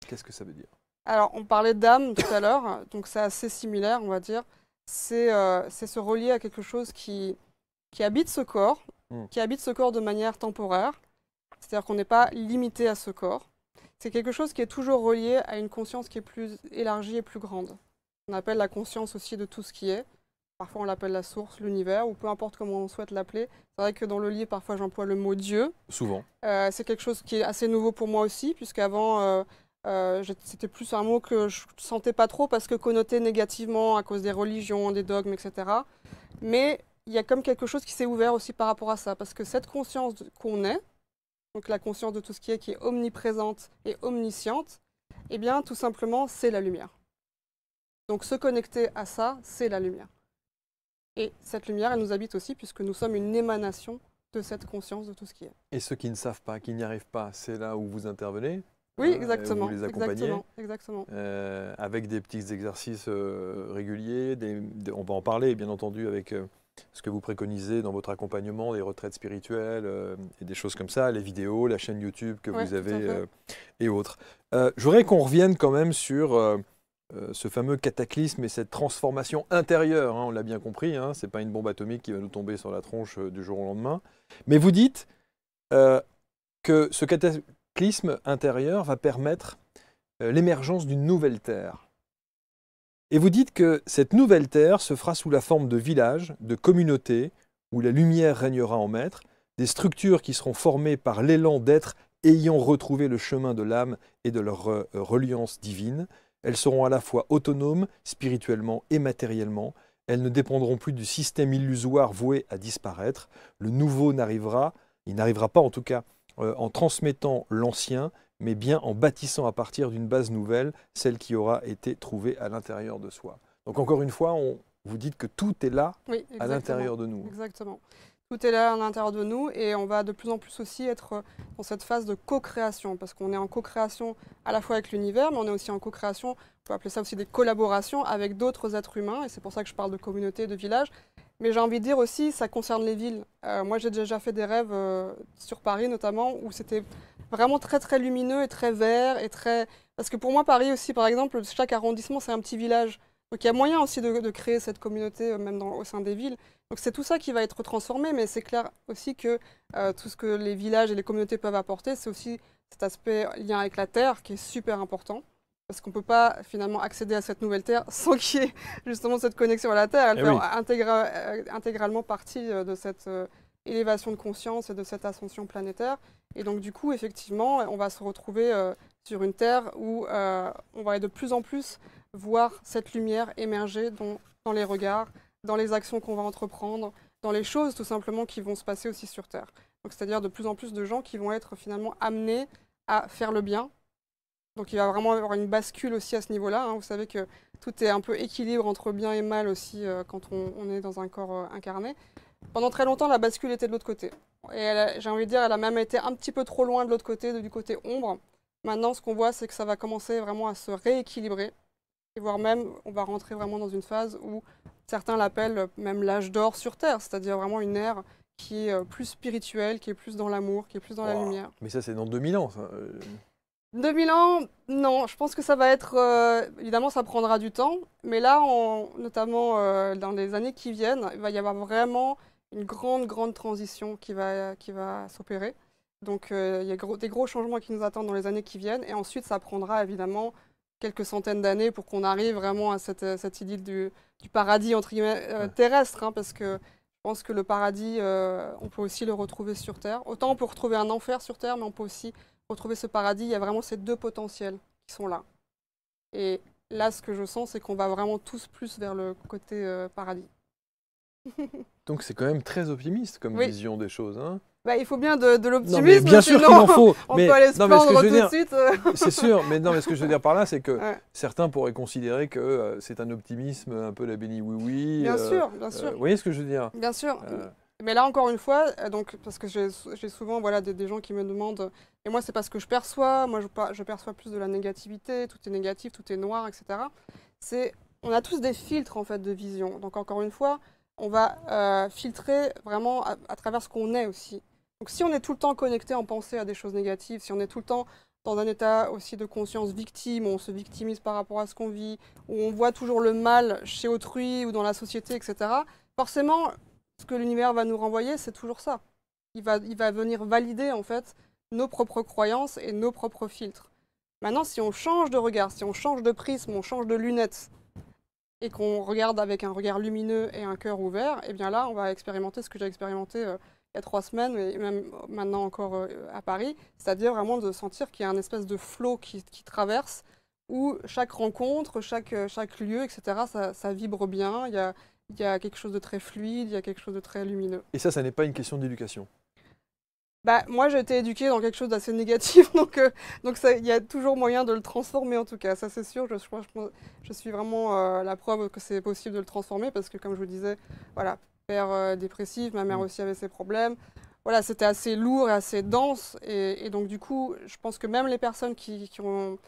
Qu'est-ce que ça veut dire? Alors, on parlait d'âme tout à l'heure, donc c'est assez similaire, on va dire. C'est se relier à quelque chose qui habite ce corps, qui habite ce corps de manière temporaire. C'est-à-dire qu'on n'est pas limité à ce corps. C'est quelque chose qui est toujours relié à une conscience qui est plus élargie et plus grande. On appelle la conscience aussi de tout ce qui est. Parfois, on l'appelle la source, l'univers, ou peu importe comment on souhaite l'appeler. C'est vrai que dans le livre, parfois, j'emploie le mot Dieu. Souvent. C'est quelque chose qui est assez nouveau pour moi aussi, puisqu'avant, c'était plus un mot que je ne sentais pas trop parce que connoté négativement à cause des religions, des dogmes, etc. Mais il y a comme quelque chose qui s'est ouvert aussi par rapport à ça, parce que cette conscience qu'on est, donc la conscience de tout ce qui est omniprésente et omnisciente, eh bien, tout simplement, c'est la lumière. Donc, se connecter à ça, c'est la lumière. Et cette lumière, elle nous habite aussi puisque nous sommes une émanation de cette conscience de tout ce qui est. Et ceux qui ne savent pas, qui n'y arrivent pas, c'est là où vous intervenez. Oui, exactement. Vous les accompagnez. Exactement. Avec des petits exercices réguliers. On va en parler, bien entendu, avec ce que vous préconisez dans votre accompagnement, des retraites spirituelles et des choses comme ça, les vidéos, la chaîne YouTube que vous avez et autres. Je voudrais qu'on revienne quand même sur ce fameux cataclysme et cette transformation intérieure, hein, on l'a bien compris, hein, ce n'est pas une bombe atomique qui va nous tomber sur la tronche du jour au lendemain. Mais vous dites que ce cataclysme intérieur va permettre l'émergence d'une nouvelle terre. Et vous dites que cette nouvelle terre se fera sous la forme de villages, de communautés, où la lumière régnera en maître, des structures qui seront formées par l'élan d'êtres ayant retrouvé le chemin de l'âme et de leur reliance divine. Elles seront à la fois autonomes, spirituellement et matériellement. Elles ne dépendront plus du système illusoire voué à disparaître. Le nouveau n'arrivera pas en tout cas, en transmettant l'ancien, mais bien en bâtissant à partir d'une base nouvelle, celle qui aura été trouvée à l'intérieur de soi. Donc encore une fois, vous dites que tout est là Oui, à l'intérieur de nous. Exactement. Tout est là à l'intérieur de nous et on va de plus en plus aussi être dans cette phase de co-création parce qu'on est en co-création à la fois avec l'univers, mais on est aussi en co-création, on peut appeler ça aussi des collaborations avec d'autres êtres humains et c'est pour ça que je parle de communauté, de village. Mais j'ai envie de dire aussi, ça concerne les villes. Moi, j'ai déjà fait des rêves sur Paris notamment où c'était vraiment très très lumineux et très vert et très... Parce que pour moi, Paris aussi, par exemple, chaque arrondissement, c'est un petit village. Donc il y a moyen aussi de créer cette communauté même au sein des villes. Donc c'est tout ça qui va être transformé, mais c'est clair aussi que tout ce que les villages et les communautés peuvent apporter, c'est aussi cet aspect lien avec la terre qui est super important. Parce qu'on ne peut pas finalement accéder à cette nouvelle terre sans qu'il y ait justement cette connexion à la terre. Elle fait intégralement partie de cette élévation de conscience et de cette ascension planétaire. Et donc du coup, effectivement, on va se retrouver sur une terre où on va de plus en plus voir cette lumière émerger dans les regards, dans les actions qu'on va entreprendre, dans les choses tout simplement qui vont se passer aussi sur Terre. Donc c'est-à-dire de plus en plus de gens qui vont être finalement amenés à faire le bien. Donc il va vraiment y avoir une bascule aussi à ce niveau-là. Hein. Vous savez que tout est un peu équilibre entre bien et mal aussi quand on est dans un corps incarné. Pendant très longtemps, la bascule était de l'autre côté. Et j'ai envie de dire, elle a même été un petit peu trop loin de l'autre côté, du côté ombre. Maintenant, ce qu'on voit, c'est que ça va commencer vraiment à se rééquilibrer. Et voire même, on va rentrer vraiment dans une phase où certains l'appellent même l'âge d'or sur Terre, c'est-à-dire vraiment une ère qui est plus spirituelle, qui est plus dans l'amour, qui est plus dans la lumière. Mais ça, c'est dans 2000 ans, ça. 2000 ans, non, je pense que ça va être... évidemment, ça prendra du temps, mais là, notamment dans les années qui viennent, il va y avoir vraiment une grande transition qui va s'opérer. Donc, il y a des gros changements qui nous attendent dans les années qui viennent, et ensuite, ça prendra évidemment quelques centaines d'années pour qu'on arrive vraiment à cette idée du paradis entre guillemets terrestre, hein, parce que je pense que le paradis, on peut aussi le retrouver sur Terre. Autant on peut retrouver un enfer sur Terre, mais on peut aussi retrouver ce paradis. Il y a vraiment ces deux potentiels qui sont là. Et là, ce que je sens, c'est qu'on va vraiment tous plus vers le côté paradis. Donc c'est quand même très optimiste comme vision des choses, hein. Bah, il faut bien de l'optimisme, bien sûr qu'il en faut. On peut aller se prendre tout de suite. C'est sûr, mais non, mais ce que je veux dire par là, c'est que certains pourraient considérer que c'est un optimisme un peu la béni oui-oui. Bien sûr, bien sûr. Vous voyez ce que je veux dire? Bien sûr. Mais là, encore une fois, donc, parce que j'ai souvent des gens qui me demandent, et moi, c'est parce que je perçois, moi, je perçois plus de la négativité, tout est négatif, tout est noir, etc. On a tous des filtres, en fait, de vision. Donc, encore une fois, on va filtrer vraiment à travers ce qu'on est aussi. Donc si on est tout le temps connecté en pensée à des choses négatives, si on est tout le temps dans un état aussi de conscience victime, où on se victimise par rapport à ce qu'on vit, où on voit toujours le mal chez autrui ou dans la société, etc., forcément, ce que l'univers va nous renvoyer, c'est toujours ça. Il va venir valider, en fait, nos propres croyances et nos propres filtres. Maintenant, si on change de regard, si on change de prisme, on change de lunettes, et qu'on regarde avec un regard lumineux et un cœur ouvert, eh bien là, on va expérimenter ce que j'ai expérimenté il y a 3 semaines, et même maintenant encore à Paris, c'est-à-dire vraiment de sentir qu'il y a un espèce de flot qui traverse, où chaque rencontre, chaque lieu, etc., ça vibre bien, il y a quelque chose de très fluide, il y a quelque chose de très lumineux. Et ça n'est pas une question d'éducation? Bah, moi, j'ai été éduquée dans quelque chose d'assez négatif, donc il y a toujours moyen de le transformer, en tout cas, ça c'est sûr. Je suis vraiment la preuve que c'est possible de le transformer, parce que comme je vous disais, voilà, père dépressif, ma mère aussi avait ses problèmes. Voilà, c'était assez lourd et assez dense, et donc du coup, je pense que même les personnes qui sont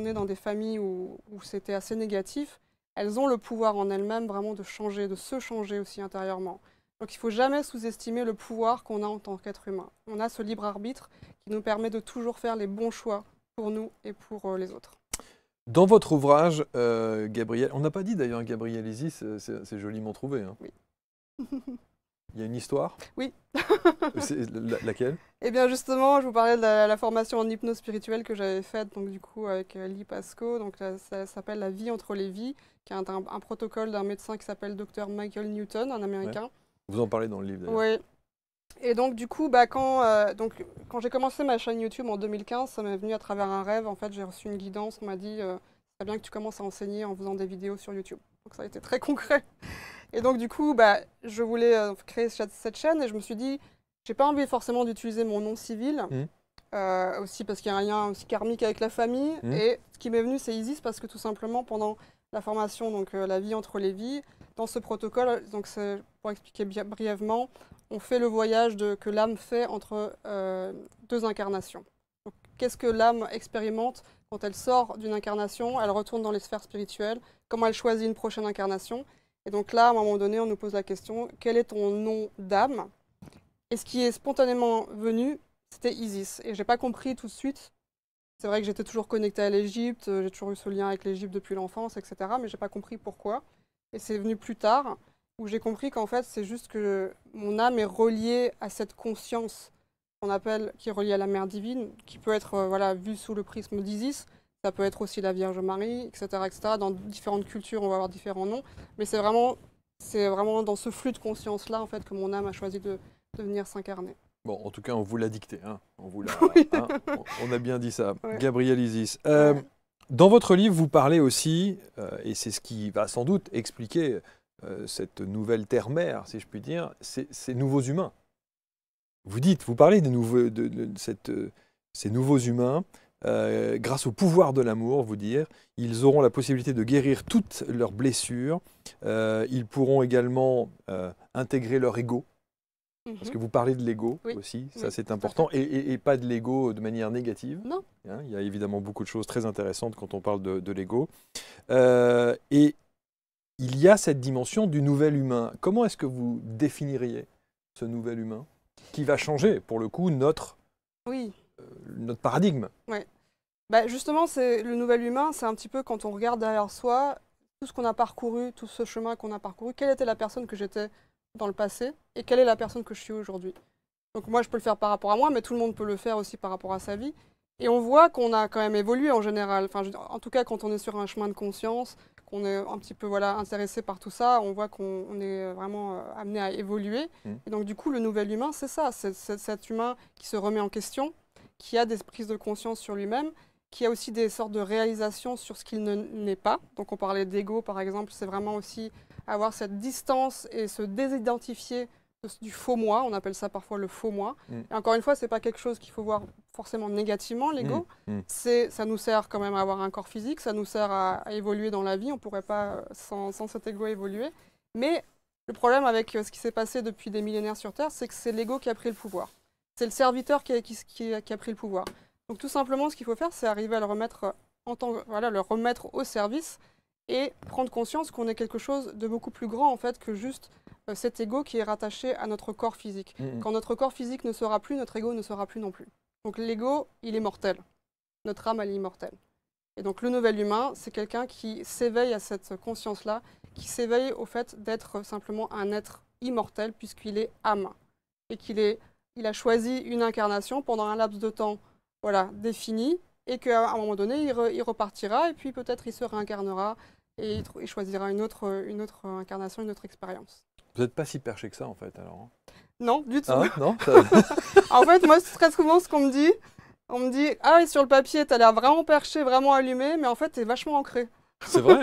nées dans des familles où c'était assez négatif, elles ont le pouvoir en elles-mêmes vraiment de changer, de se changer aussi intérieurement. Donc il ne faut jamais sous-estimer le pouvoir qu'on a en tant qu'être humain. On a ce libre arbitre qui nous permet de toujours faire les bons choix pour nous et pour les autres. Dans votre ouvrage, Gabrielle, on n'a pas dit d'ailleurs Gabrielle Isis, c'est joliment trouvé. Hein. Oui. Il y a une histoire? Oui. Laquelle? Eh bien justement, je vous parlais de la formation en hypnose spirituelle que j'avais faite donc du coup avec Lee Pasco. Donc ça s'appelle La vie entre les vies, qui est un protocole d'un médecin qui s'appelle Dr Michael Newton, un Américain. Ouais. Vous en parlez dans le livre d'ailleurs. Oui. Et donc du coup, quand j'ai commencé ma chaîne YouTube en 2015, ça m'est venu à travers un rêve. En fait, j'ai reçu une guidance. On m'a dit c'est bien que tu commences à enseigner en faisant des vidéos sur YouTube. Donc ça a été très concret. Et donc du coup, je voulais créer cette chaîne et je me suis dit, j'ai pas envie forcément d'utiliser mon nom civil, aussi parce qu'il y a un lien aussi karmique avec la famille. Et ce qui m'est venu, c'est Isis, parce que tout simplement, pendant la formation, donc la vie entre les vies. Dans ce protocole, donc pour expliquer brièvement, on fait le voyage que l'âme fait entre deux incarnations. Qu'est-ce que l'âme expérimente quand elle sort d'une incarnation, elle retourne dans les sphères spirituelles, comment elle choisit une prochaine incarnation. Et donc là, à un moment donné, on nous pose la question, quel est ton nom d'âme? Et ce qui est spontanément venu, c'était Isis. Et je n'ai pas compris tout de suite. C'est vrai que j'étais toujours connectée à l'Égypte, j'ai toujours eu ce lien avec l'Égypte depuis l'enfance, etc. Mais je n'ai pas compris pourquoi. Et c'est venu plus tard, où j'ai compris qu'en fait, c'est juste que mon âme est reliée à cette conscience qu'on appelle, qui est reliée à la mère divine, qui peut être voilà, vue sous le prisme d'Isis. Ça peut être aussi la Vierge Marie, etc., etc. Dans différentes cultures, on va avoir différents noms. Mais c'est vraiment dans ce flux de conscience-là, en fait, que mon âme a choisi de venir s'incarner. Bon, en tout cas, on vous l'a dicté. Hein. On vous l'a, Oui. hein, on a bien dit ça. Ouais. Gabrielle Isis. Ouais. Dans votre livre, vous parlez aussi, et c'est ce qui va sans doute expliquer cette nouvelle terre-mère, si je puis dire, ces nouveaux humains. Vous parlez ces nouveaux humains, grâce au pouvoir de l'amour, vous dire, ils auront la possibilité de guérir toutes leurs blessures, ils pourront également intégrer leur ego, parce que vous parlez de l'ego aussi, ça c'est important, et pas de l'ego de manière négative. Non. Hein, il y a évidemment beaucoup de choses très intéressantes quand on parle de l'ego. Et il y a cette dimension du nouvel humain. Comment est-ce que vous définiriez ce nouvel humain qui va changer, pour le coup, notre paradigme? Ouais. Bah justement, le nouvel humain, c'est un petit peu quand on regarde derrière soi, tout ce qu'on a parcouru, tout ce chemin qu'on a parcouru, quelle était la personne que j'étais dans le passé et quelle est la personne que je suis aujourd'hui. Donc moi, je peux le faire par rapport à moi, mais tout le monde peut le faire aussi par rapport à sa vie. Et on voit qu'on a quand même évolué en général. Enfin, en tout cas, quand on est sur un chemin de conscience, qu'on est un petit peu intéressé par tout ça, on voit qu'on est vraiment amené à évoluer. Et donc du coup, le nouvel humain, c'est ça, c'est cet humain qui se remet en question, qui a des prises de conscience sur lui-même, qui a aussi des sortes de réalisations sur ce qu'il n'est pas. Donc on parlait d'ego, par exemple, c'est vraiment aussi avoir cette distance et se désidentifier du faux moi, on appelle ça parfois le faux moi. Et encore une fois, c'est pas quelque chose qu'il faut voir forcément négativement, l'ego. Ça nous sert quand même à avoir un corps physique, ça nous sert à évoluer dans la vie, on pourrait pas sans cet ego évoluer. Mais le problème avec ce qui s'est passé depuis des millénaires sur Terre, c'est que c'est l'ego qui a pris le pouvoir. C'est le serviteur qui a pris le pouvoir. Donc tout simplement, ce qu'il faut faire, c'est arriver à le remettre, le remettre au service et prendre conscience qu'on est quelque chose de beaucoup plus grand en fait que juste cet ego qui est rattaché à notre corps physique. Quand notre corps physique ne sera plus, notre ego ne sera plus non plus. Donc l'ego, il est mortel. Notre âme, elle est immortelle. Et donc le nouvel humain, c'est quelqu'un qui s'éveille à cette conscience-là, qui s'éveille au fait d'être simplement un être immortel puisqu'il est âme. Et il a choisi une incarnation pendant un laps de temps défini et qu'à un moment donné, il repartira et puis peut-être il se réincarnera et il choisira une autre incarnation, une autre expérience. Vous n'êtes pas si perché que ça, en fait, alors? Non, du tout. Ah, non, en fait, moi, c'est très souvent ce qu'on me dit. On me dit, ah oui, sur le papier, tu as l'air vraiment perché, vraiment allumé, mais en fait, tu es vachement ancré. C'est vrai.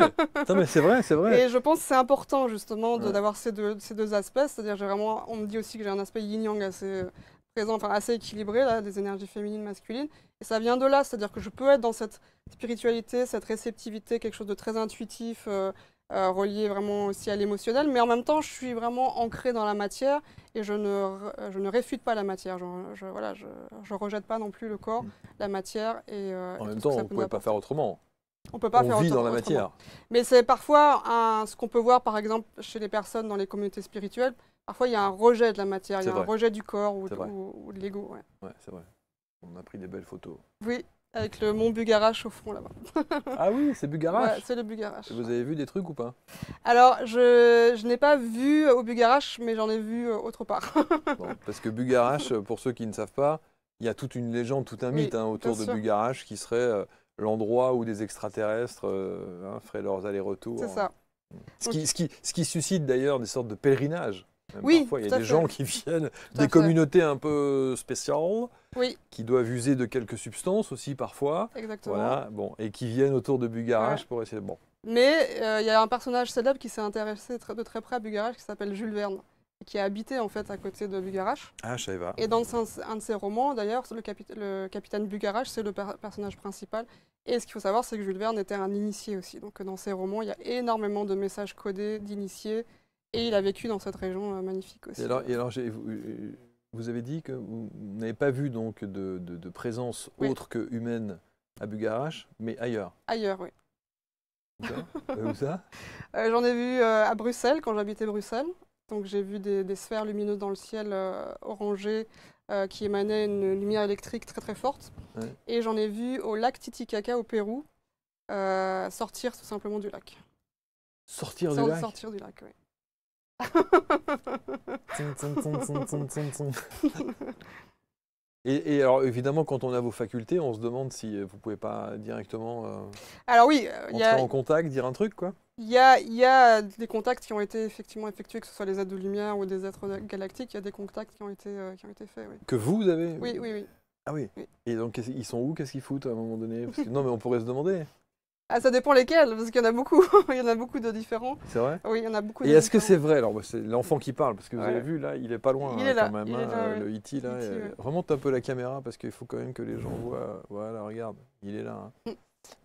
Non, mais c'est vrai, c'est vrai. Et je pense que c'est important, justement, d'avoir ces deux aspects. C'est-à-dire, on me dit aussi que j'ai un aspect yin-yang assez présent, enfin assez équilibré, là, des énergies féminines, masculines. Et ça vient de là, c'est-à-dire que je peux être dans cette spiritualité, cette réceptivité, quelque chose de très intuitif, relié vraiment aussi à l'émotionnel, mais en même temps, je suis vraiment ancrée dans la matière et je ne réfute pas la matière. Je rejette pas non plus le corps, la matière. En même temps, on ne pouvait pas faire autrement. On peut pas faire vit autrement. dans la matière. Mais c'est parfois ce qu'on peut voir, par exemple, chez les personnes dans les communautés spirituelles. Parfois, il y a un rejet de la matière, il y a un rejet du corps ou de l'ego. Ouais, c'est vrai. On a pris des belles photos. Oui, avec le mont Bugarache au fond là-bas. Ah oui, c'est Bugarache. Ouais, c'est le Bugarache. Vous avez vu des trucs ou pas? Alors, je n'ai pas vu au Bugarache, mais j'en ai vu autre part. Bon, parce que Bugarache, pour ceux qui ne savent pas, il y a toute une légende, tout un mythe autour de Bugarache qui serait l'endroit où des extraterrestres feraient leurs allers-retours. C'est ça. Ce qui suscite d'ailleurs des sortes de pèlerinages. Oui, parfois, il y a des gens qui viennent des communautés un peu spéciales, qui doivent user de quelques substances aussi parfois. Exactement. Voilà, bon, et qui viennent autour de Bugarache pour essayer de... Bon. Mais il y a un personnage célèbre qui s'est intéressé de très près à Bugarache qui s'appelle Jules Verne, et qui a habité en fait à côté de Bugarach. Ah, je savais pas. Et dans un de ses romans, d'ailleurs, le capitaine Bugarach, c'est le personnage principal. Et ce qu'il faut savoir, c'est que Jules Verne était un initié aussi. Donc dans ses romans, il y a énormément de messages codés d'initiés. Et il a vécu dans cette région magnifique aussi. Et alors vous avez dit que vous n'avez pas vu donc de présence Oui. autre que humaine à Bugarach, mais ailleurs. Ailleurs, oui. Où ça? Où ça? J'en ai vu à Bruxelles, quand j'habitais Bruxelles. Donc j'ai vu des sphères lumineuses dans le ciel orangé qui émanaient une lumière électrique très très forte. Ouais. Et j'en ai vu au lac Titicaca au Pérou sortir tout simplement du lac. Sortir du lac? Sortir du lac, oui. Et alors évidemment, quand on a vos facultés, on se demande si vous pouvez pas directement Alors oui, entrer en contact, dire un truc, quoi. il y a des contacts qui ont été effectivement effectués, que ce soit les êtres de lumière ou des êtres galactiques, il y a des contacts qui ont été faits, oui. Que vous avez? Oui, oui, oui. Ah oui. Oui. Et donc ils sont où? Qu'est-ce qu'ils foutent à un moment donné? Parce que, non, mais on pourrait se demander. Ah, ça dépend lesquels, parce qu'il y en a beaucoup. Il y en a beaucoup de différents. C'est vrai? Oui, il y en a beaucoup Et de est-ce que différents. c'est vrai? Alors, c'est l'enfant qui parle, parce que vous Ouais. avez vu, là, il est pas loin Il hein, est là, quand même. il est Hein, là, ouais. le E.T. là. E.T., ouais. Remonte un peu la caméra, parce qu'il faut quand même que les gens voient. Voilà, regarde, il est là. Hein.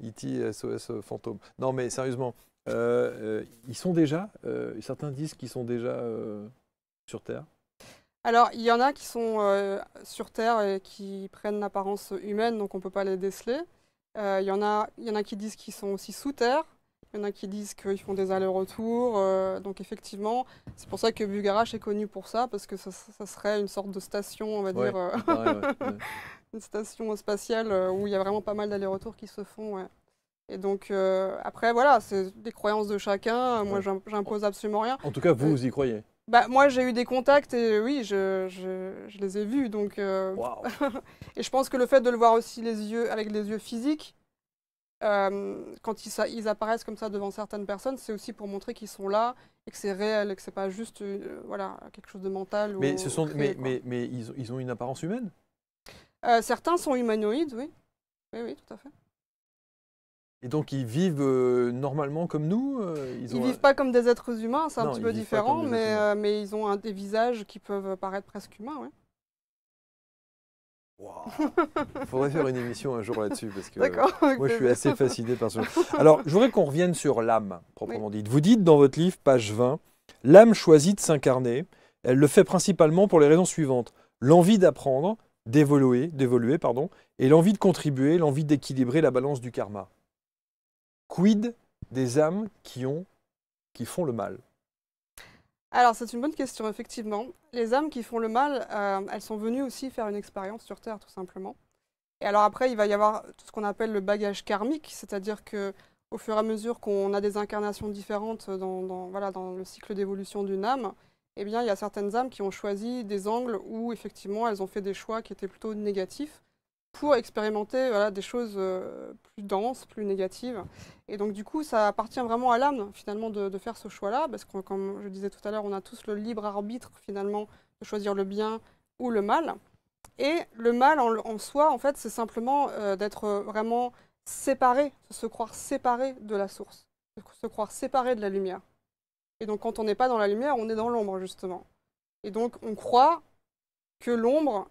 E.T. SOS fantôme. Non, mais sérieusement, ils sont déjà, certains disent qu'ils sont déjà sur Terre. Alors, il y en a qui sont sur Terre et qui prennent l'apparence humaine, donc on ne peut pas les déceler. Il y en a qui disent qu'ils sont aussi sous Terre. Il y en a qui disent qu'ils font des allers-retours. Donc effectivement, c'est pour ça que Bugarach est connu pour ça, parce que ça serait une sorte de station, on va Ouais, dire, il paraît, ouais. une station spatiale où il y a vraiment pas mal d'allers-retours qui se font. Ouais. Et donc après, voilà, c'est des croyances de chacun. Moi, Ouais. j'impose absolument rien. En tout cas, vous y croyez. Bah, moi, j'ai eu des contacts et oui, je les ai vus. Donc, Waouh. et je pense que le fait de le voir aussi avec les yeux physiques, quand ils apparaissent comme ça devant certaines personnes, c'est aussi pour montrer qu'ils sont là et que c'est réel et que c'est pas juste voilà, quelque chose de mental. Mais, ou créé, quoi. mais ils ont une apparence humaine? Certains sont humanoïdes, oui. Oui, oui, tout à fait. Et donc ils vivent normalement comme nous? Ils vivent pas comme des êtres humains, c'est un Non, petit ils peu vivent pas différent, comme des êtres humains. mais ils ont des visages qui peuvent paraître presque humains, ouais. Il faudrait faire une émission un jour là-dessus parce que D'accord, avec moi je suis plaisir. assez fasciné par ça. Alors, je voudrais qu'on revienne sur l'âme, proprement dite. Vous dites dans votre livre, page 20, l'âme choisit de s'incarner. Elle le fait principalement pour les raisons suivantes. L'envie d'apprendre, d'évoluer, et l'envie de contribuer, l'envie d'équilibrer la balance du karma. Quid des âmes qui font le mal? Alors, c'est une bonne question, effectivement. Les âmes qui font le mal, elles sont venues aussi faire une expérience sur Terre, tout simplement. Et alors après, il va y avoir tout ce qu'on appelle le bagage karmique, c'est-à-dire que au fur et à mesure qu'on a des incarnations différentes voilà, dans le cycle d'évolution d'une âme, eh bien, il y a certaines âmes qui ont choisi des angles où, effectivement, elles ont fait des choix qui étaient plutôt négatifs pour expérimenter voilà, des choses plus denses, plus négatives. Et donc, du coup, ça appartient vraiment à l'âme, finalement, de faire ce choix-là, parce que, comme je disais tout à l'heure, on a tous le libre arbitre, finalement, de choisir le bien ou le mal. Et le mal en soi, en fait, c'est simplement d'être vraiment séparé, de se croire séparé de la source, de se croire séparé de la lumière. Et donc, quand on n'est pas dans la lumière, on est dans l'ombre, justement. Et donc, on croit que l'ombre,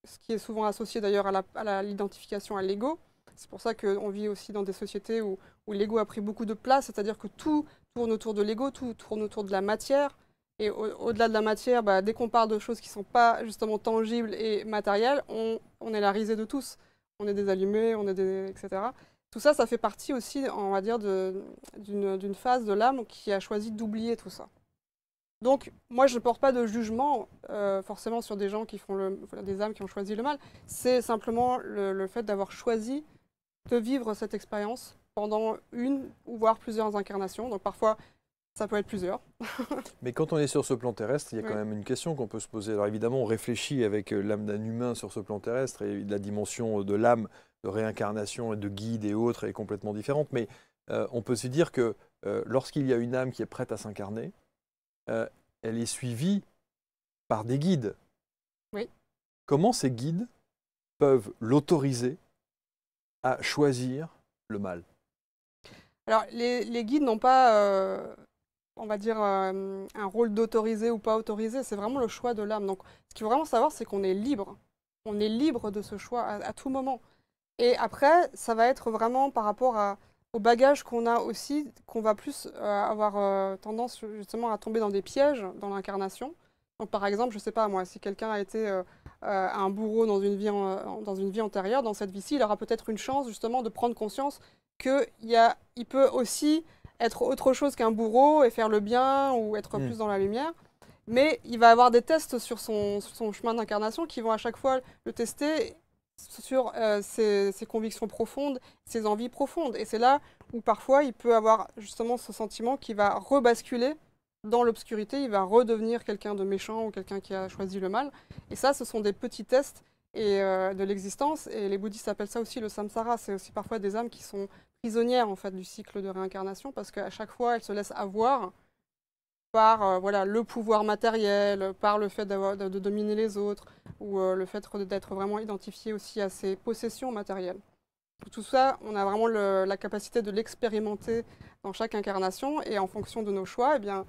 ce qui est souvent associé d'ailleurs à l'identification à l'ego, c'est pour ça qu'on vit aussi dans des sociétés où l'ego a pris beaucoup de place, c'est-à-dire que tout tourne autour de l'ego, tout tourne autour de la matière. Et au-delà de la matière, bah, dès qu'on parle de choses qui ne sont pas justement tangibles et matérielles, on est la risée de tous. On est des allumés, etc. Tout ça, ça fait partie aussi, on va dire, d'une phase de l'âme qui a choisi d'oublier tout ça. Donc, moi, je ne porte pas de jugement forcément sur des gens qui font des âmes qui ont choisi le mal. C'est simplement le fait d'avoir choisi de vivre cette expérience pendant une ou voire plusieurs incarnations. Donc, parfois, ça peut être plusieurs. Mais quand on est sur ce plan terrestre, il y a quand Oui. même une question qu'on peut se poser. Alors évidemment, on réfléchit avec l'âme d'un humain sur ce plan terrestre et la dimension de l'âme, de réincarnation et de guide et autres est complètement différente. Mais on peut se dire que lorsqu'il y a une âme qui est prête à s'incarner, elle est suivie par des guides. Oui. Comment ces guides peuvent l'autoriser à choisir le mal? Alors, les guides n'ont pas on va dire, un rôle d'autorisé ou pas autorisé. C'est vraiment le choix de l'âme. Donc, ce qu'il faut vraiment savoir, c'est qu'on est libre. On est libre de ce choix à tout moment. Et après, ça va être vraiment par rapport au bagage qu'on a aussi, qu'on va plus avoir tendance justement à tomber dans des pièges dans l'incarnation. Donc par exemple, je sais pas moi, si quelqu'un a été un bourreau dans une vie antérieure, dans cette vie-ci, il aura peut-être une chance justement de prendre conscience qu'il peut aussi être autre chose qu'un bourreau et faire le bien ou être plus dans la lumière. Mais il va avoir des tests sur son chemin d'incarnation qui vont à chaque fois le tester sur ses convictions profondes, ses envies profondes. Et c'est là où parfois il peut avoir justement ce sentiment qui va rebasculer dans l'obscurité, il va redevenir quelqu'un de méchant ou quelqu'un qui a choisi le mal. Et ça, ce sont des petits tests de l'existence. Et les bouddhistes appellent ça aussi le samsara. C'est aussi parfois des âmes qui sont prisonnières en fait, du cycle de réincarnation parce qu'à chaque fois, elles se laissent avoir par voilà, le pouvoir matériel, par le fait de dominer les autres, ou le fait d'être vraiment identifié aussi à ses possessions matérielles. Tout ça, on a vraiment la capacité de l'expérimenter dans chaque incarnation, et en fonction de nos choix, eh bien,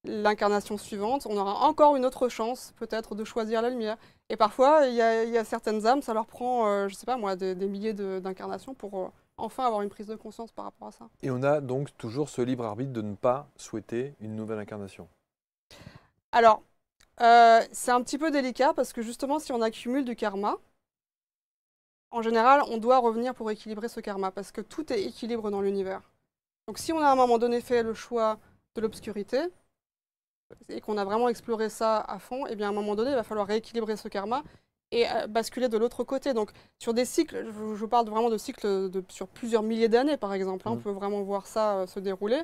l'incarnation suivante, on aura encore une autre chance, peut-être, de choisir la lumière. Et parfois, il y a certaines âmes, ça leur prend, je sais pas moi, des milliers d'incarnations pour enfin avoir une prise de conscience par rapport à ça. Et on a donc toujours ce libre arbitre de ne pas souhaiter une nouvelle incarnation. Alors, c'est un petit peu délicat parce que justement, si on accumule du karma, en général, on doit revenir pour équilibrer ce karma parce que tout est équilibre dans l'univers. Donc si on a à un moment donné fait le choix de l'obscurité et qu'on a vraiment exploré ça à fond, eh bien à un moment donné, il va falloir rééquilibrer ce karma et basculer de l'autre côté. Donc sur des cycles, je parle vraiment de cycles sur plusieurs milliers d'années par exemple, on peut vraiment voir ça se dérouler,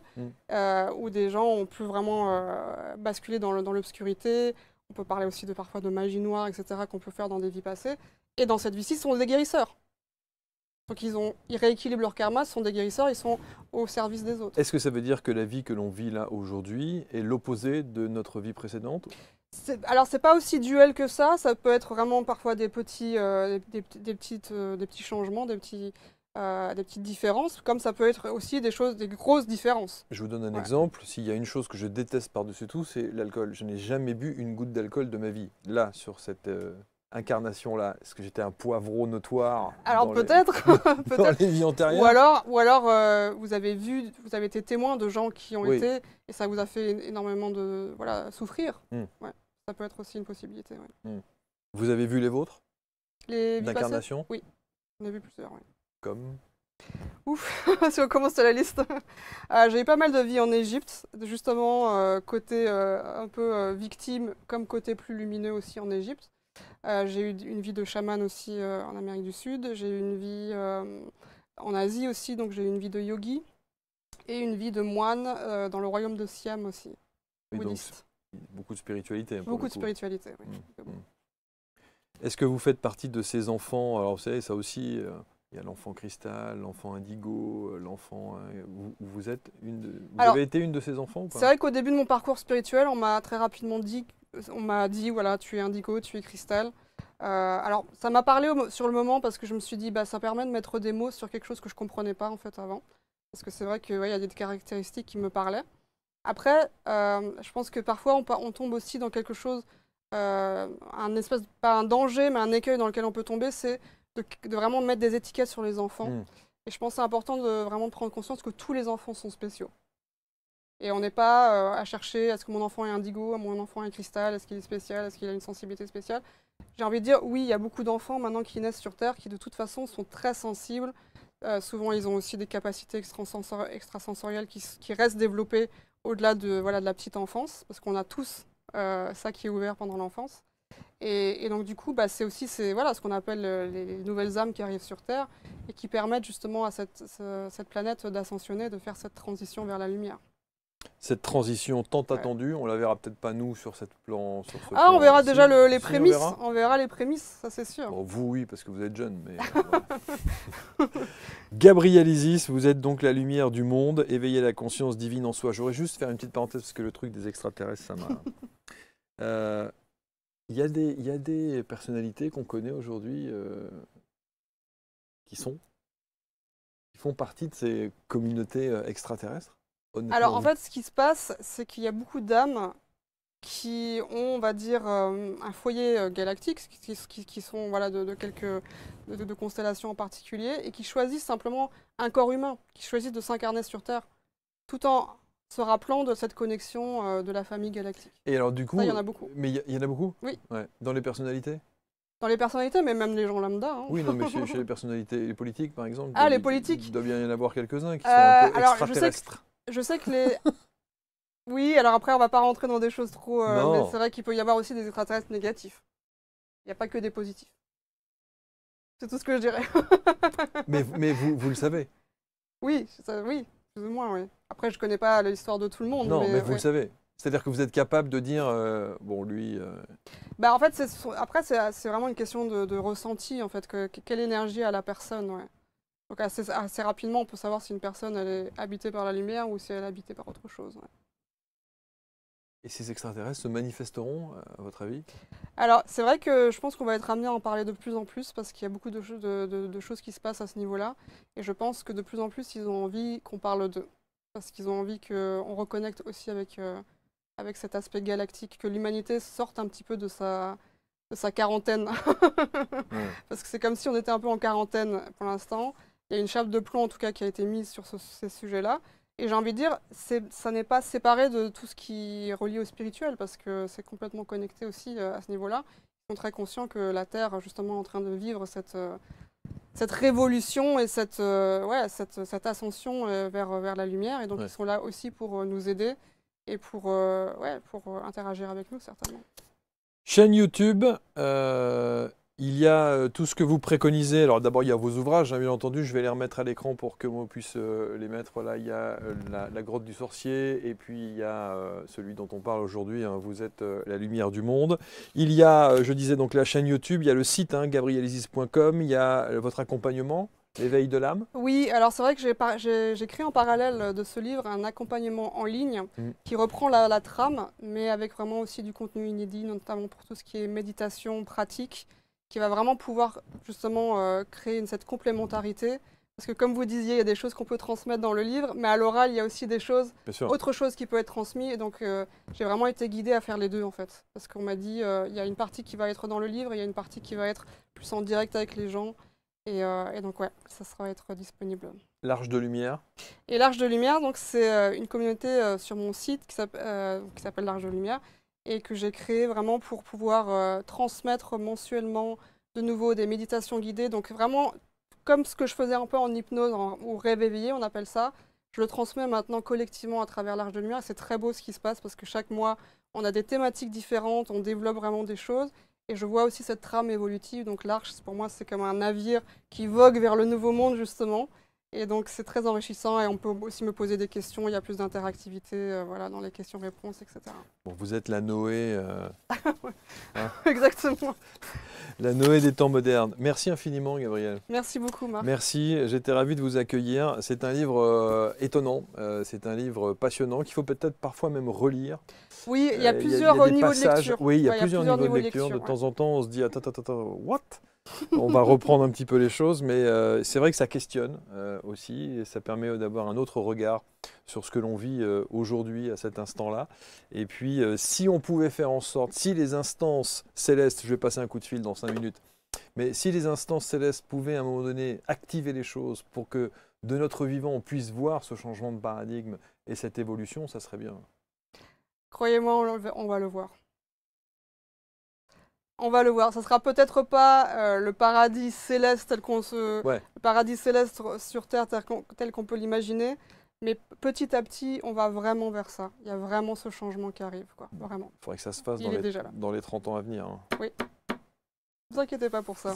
où des gens ont pu vraiment basculer dans l'obscurité. On peut parler aussi parfois de magie noire, etc., qu'on peut faire dans des vies passées. Et dans cette vie-ci, ce sont des guérisseurs. Donc ils rééquilibrent leur karma, ce sont des guérisseurs, ils sont au service des autres. Est-ce que ça veut dire que la vie que l'on vit là aujourd'hui est l'opposé de notre vie précédente? Alors c'est pas aussi duel que ça peut être vraiment parfois des petits changements, des petites différences, comme ça peut être aussi des grosses différences. Je vous donne un exemple, s'il y a une chose que je déteste par-dessus tout, c'est l'alcool. Je n'ai jamais bu une goutte d'alcool de ma vie. Là, sur cette incarnation-là, est-ce que j'étais un poivreau notoire? Alors peut-être, dans les vies antérieures? Ou alors vous avez été témoin de gens qui ont été, et ça vous a fait énormément souffrir. Ouais, ça peut être aussi une possibilité. Vous avez vu les vôtres? Les d'incarnation? Oui, on a vu plusieurs. Oui. Comme? Ouf, si on commence à la liste. J'ai eu pas mal de vies en Égypte, justement côté un peu victime, comme côté plus lumineux aussi en Égypte. J'ai eu une vie de chaman aussi en Amérique du Sud. J'ai eu une vie en Asie aussi, donc j'ai eu une vie de yogi. Et une vie de moine dans le royaume de Siam aussi, bouddhiste. Donc, beaucoup de spiritualité. Beaucoup de spiritualité, oui. Est-ce que vous faites partie de ces enfants? Alors vous savez, ça aussi, il y a l'enfant cristal, l'enfant indigo, l'enfant... vous êtes avez été une de ces enfants ou pas? C'est vrai qu'au début de mon parcours spirituel, on m'a très rapidement dit, voilà, tu es indigo, tu es cristal. Alors, ça m'a parlé sur le moment parce que je me suis dit, bah, ça permet de mettre des mots sur quelque chose que je ne comprenais pas en fait avant. Parce que c'est vrai qu'il y a des caractéristiques qui me parlaient. Après, je pense que parfois on tombe aussi dans quelque chose, un espèce, pas un danger, mais un écueil dans lequel on peut tomber, c'est de vraiment mettre des étiquettes sur les enfants. Et je pense que c'est important de vraiment prendre conscience que tous les enfants sont spéciaux. Et on n'est pas à chercher, est-ce que mon enfant est indigo, mon enfant est cristal, est-ce qu'il est spécial, est-ce qu'il a une sensibilité spéciale. J'ai envie de dire, oui, il y a beaucoup d'enfants maintenant qui naissent sur Terre qui de toute façon sont très sensibles. Souvent, ils ont aussi des capacités extrasensorielles qui restent développées au-delà de la petite enfance, parce qu'on a tous ça qui est ouvert pendant l'enfance. Et donc, du coup, bah, c'est aussi ce qu'on appelle les nouvelles âmes qui arrivent sur Terre et qui permettent justement à cette planète d'ascensionner, de faire cette transition vers la lumière. Cette transition tant attendue, on la verra peut-être pas nous sur cette plan. On verra déjà les prémices. On verra les prémices, ça c'est sûr. Bon, vous oui, parce que vous êtes jeune. Mais Gabriel Isis, vous êtes donc la lumière du monde, éveillez la conscience divine en soi. J'aurais juste faire une petite parenthèse parce que le truc des extraterrestres, ça m'a. Il y a des personnalités qu'on connaît aujourd'hui qui font partie de ces communautés extraterrestres. honnêtement, Alors en vous? fait, ce qui se passe, c'est qu'il y a beaucoup d'âmes qui ont, on va dire, un foyer galactique, qui sont voilà, de quelques de constellations en particulier, et qui choisissent simplement un corps humain, qui choisissent de s'incarner sur Terre, tout en se rappelant de cette connexion de la famille galactique. Et alors du Ça, il coup, y en a beaucoup. mais il y en a beaucoup? Oui. Ouais. Dans les personnalités? Dans les personnalités, mais même les gens lambda, hein. Oui, non, mais chez les personnalités, les politiques par exemple, Ah, les il politiques. doit bien y en avoir quelques-uns qui sont un peu Alors, extraterrestres. je sais que les... Oui, alors après, on va pas rentrer dans des choses trop... mais Non, c'est vrai qu'il peut y avoir aussi des extraterrestres négatifs. Il n'y a pas que des positifs. C'est tout ce que je dirais. mais vous le savez. Oui, oui, plus ou moins, oui. Après, je connais pas l'histoire de tout le monde, Non, mais mais vous le ouais. savez. C'est-à-dire que vous êtes capable de dire, bon, lui, Bah, en fait, après, c'est vraiment une question de ressenti, en fait, quelle énergie a la personne, ouais. Donc assez rapidement, on peut savoir si une personne elle est habitée par la lumière ou si elle est habitée par autre chose, ouais. et ces extraterrestres se manifesteront, à votre avis? Alors, c'est vrai que je pense qu'on va être amené à en parler de plus en plus parce qu'il y a beaucoup de choses, de choses qui se passent à ce niveau-là. Et je pense que de plus en plus, ils ont envie qu'on parle d'eux. Parce qu'ils ont envie qu'on reconnecte aussi avec cet aspect galactique, que l'humanité sorte un petit peu de sa quarantaine. Ouais. Parce que c'est comme si on était un peu en quarantaine pour l'instant. Il y a une chape de plomb en tout cas qui a été mise sur ces sujets-là. Et j'ai envie de dire, ça n'est pas séparé de tout ce qui est relié au spirituel, parce que c'est complètement connecté aussi à ce niveau-là. Ils sont très conscients que la Terre, justement, est en train de vivre cette révolution et cette ascension vers la lumière. Et donc, Ouais. ils sont là aussi pour nous aider et pour interagir avec nous, certainement. Chaîne YouTube, il y a tout ce que vous préconisez. Alors d'abord, il y a vos ouvrages, hein, bien entendu. Je vais les remettre à l'écran pour que moi puisse les mettre. Là, il y a la grotte du sorcier et puis il y a celui dont on parle aujourd'hui, hein, vous êtes la lumière du monde. Il y a, je disais donc la chaîne YouTube, il y a le site, hein, gabrielisis.com, il y a votre accompagnement, l'éveil de l'âme. Oui, alors c'est vrai que j'ai créé en parallèle de ce livre un accompagnement en ligne qui reprend la trame, mais avec vraiment aussi du contenu inédit, notamment pour tout ce qui est méditation, pratique, qui va vraiment pouvoir justement créer cette complémentarité. Parce que comme vous disiez, il y a des choses qu'on peut transmettre dans le livre, mais à l'oral, il y a aussi des choses, Bien sûr. autre chose qui peut être transmise. Et donc j'ai vraiment été guidée à faire les deux en fait. Parce qu'on m'a dit, il y a une partie qui va être dans le livre, et il y a une partie qui va être plus en direct avec les gens. Et donc, ouais, ça sera être disponible. L'Arche de Lumière. Et l'Arche de Lumière, donc c'est une communauté sur mon site qui s'appelle l'Arche de Lumière et que j'ai créée vraiment pour pouvoir transmettre mensuellement de nouveau des méditations guidées. Donc vraiment, comme ce que je faisais un peu en hypnose ou rêve éveillé, on appelle ça, je le transmets maintenant collectivement à travers l'Arche de Lumière. C'est très beau ce qui se passe parce que chaque mois, on a des thématiques différentes, on développe vraiment des choses. Et je vois aussi cette trame évolutive. Donc l'arche, pour moi, c'est comme un navire qui vogue vers le nouveau monde, justement. Et donc c'est très enrichissant et on peut aussi me poser des questions. Il y a plus d'interactivité voilà, dans les questions-réponses, etc. Bon, vous êtes la Noé. Hein Exactement. La Noé des temps modernes. Merci infiniment, Gabriel. Merci beaucoup, Marc. Merci, j'étais ravi de vous accueillir. C'est un livre étonnant, c'est un livre passionnant qu'il faut peut-être parfois même relire. Oui, il y a plusieurs niveaux de lecture. Oui, il y a plusieurs niveaux de lecture. De temps en temps, on se dit attends, what? On va reprendre un petit peu les choses, mais c'est vrai que ça questionne aussi, et ça permet d'avoir un autre regard sur ce que l'on vit aujourd'hui à cet instant-là. Et puis, si on pouvait faire en sorte, si les instances célestes, je vais passer un coup de fil dans 5 minutes, mais si les instances célestes pouvaient à un moment donné activer les choses pour que de notre vivant on puisse voir ce changement de paradigme et cette évolution, ça serait bien. Croyez-moi, on va le voir. On va le voir. Ça sera peut-être pas le paradis céleste le paradis céleste sur Terre tel qu'on peut l'imaginer, mais petit à petit, on va vraiment vers ça. Il y a vraiment ce changement qui arrive, quoi. Vraiment. Il faudrait que ça se fasse dans les 30 ans à venir. Hein. Oui. Ne vous inquiétez pas pour ça.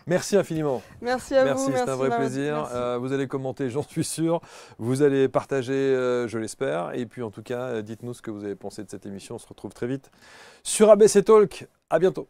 Merci infiniment. Merci à vous. Merci, c'est un vrai plaisir. Vous allez commenter, j'en suis sûr. Vous allez partager, je l'espère. Et puis en tout cas, dites-nous ce que vous avez pensé de cette émission. On se retrouve très vite sur ABC Talk. À bientôt.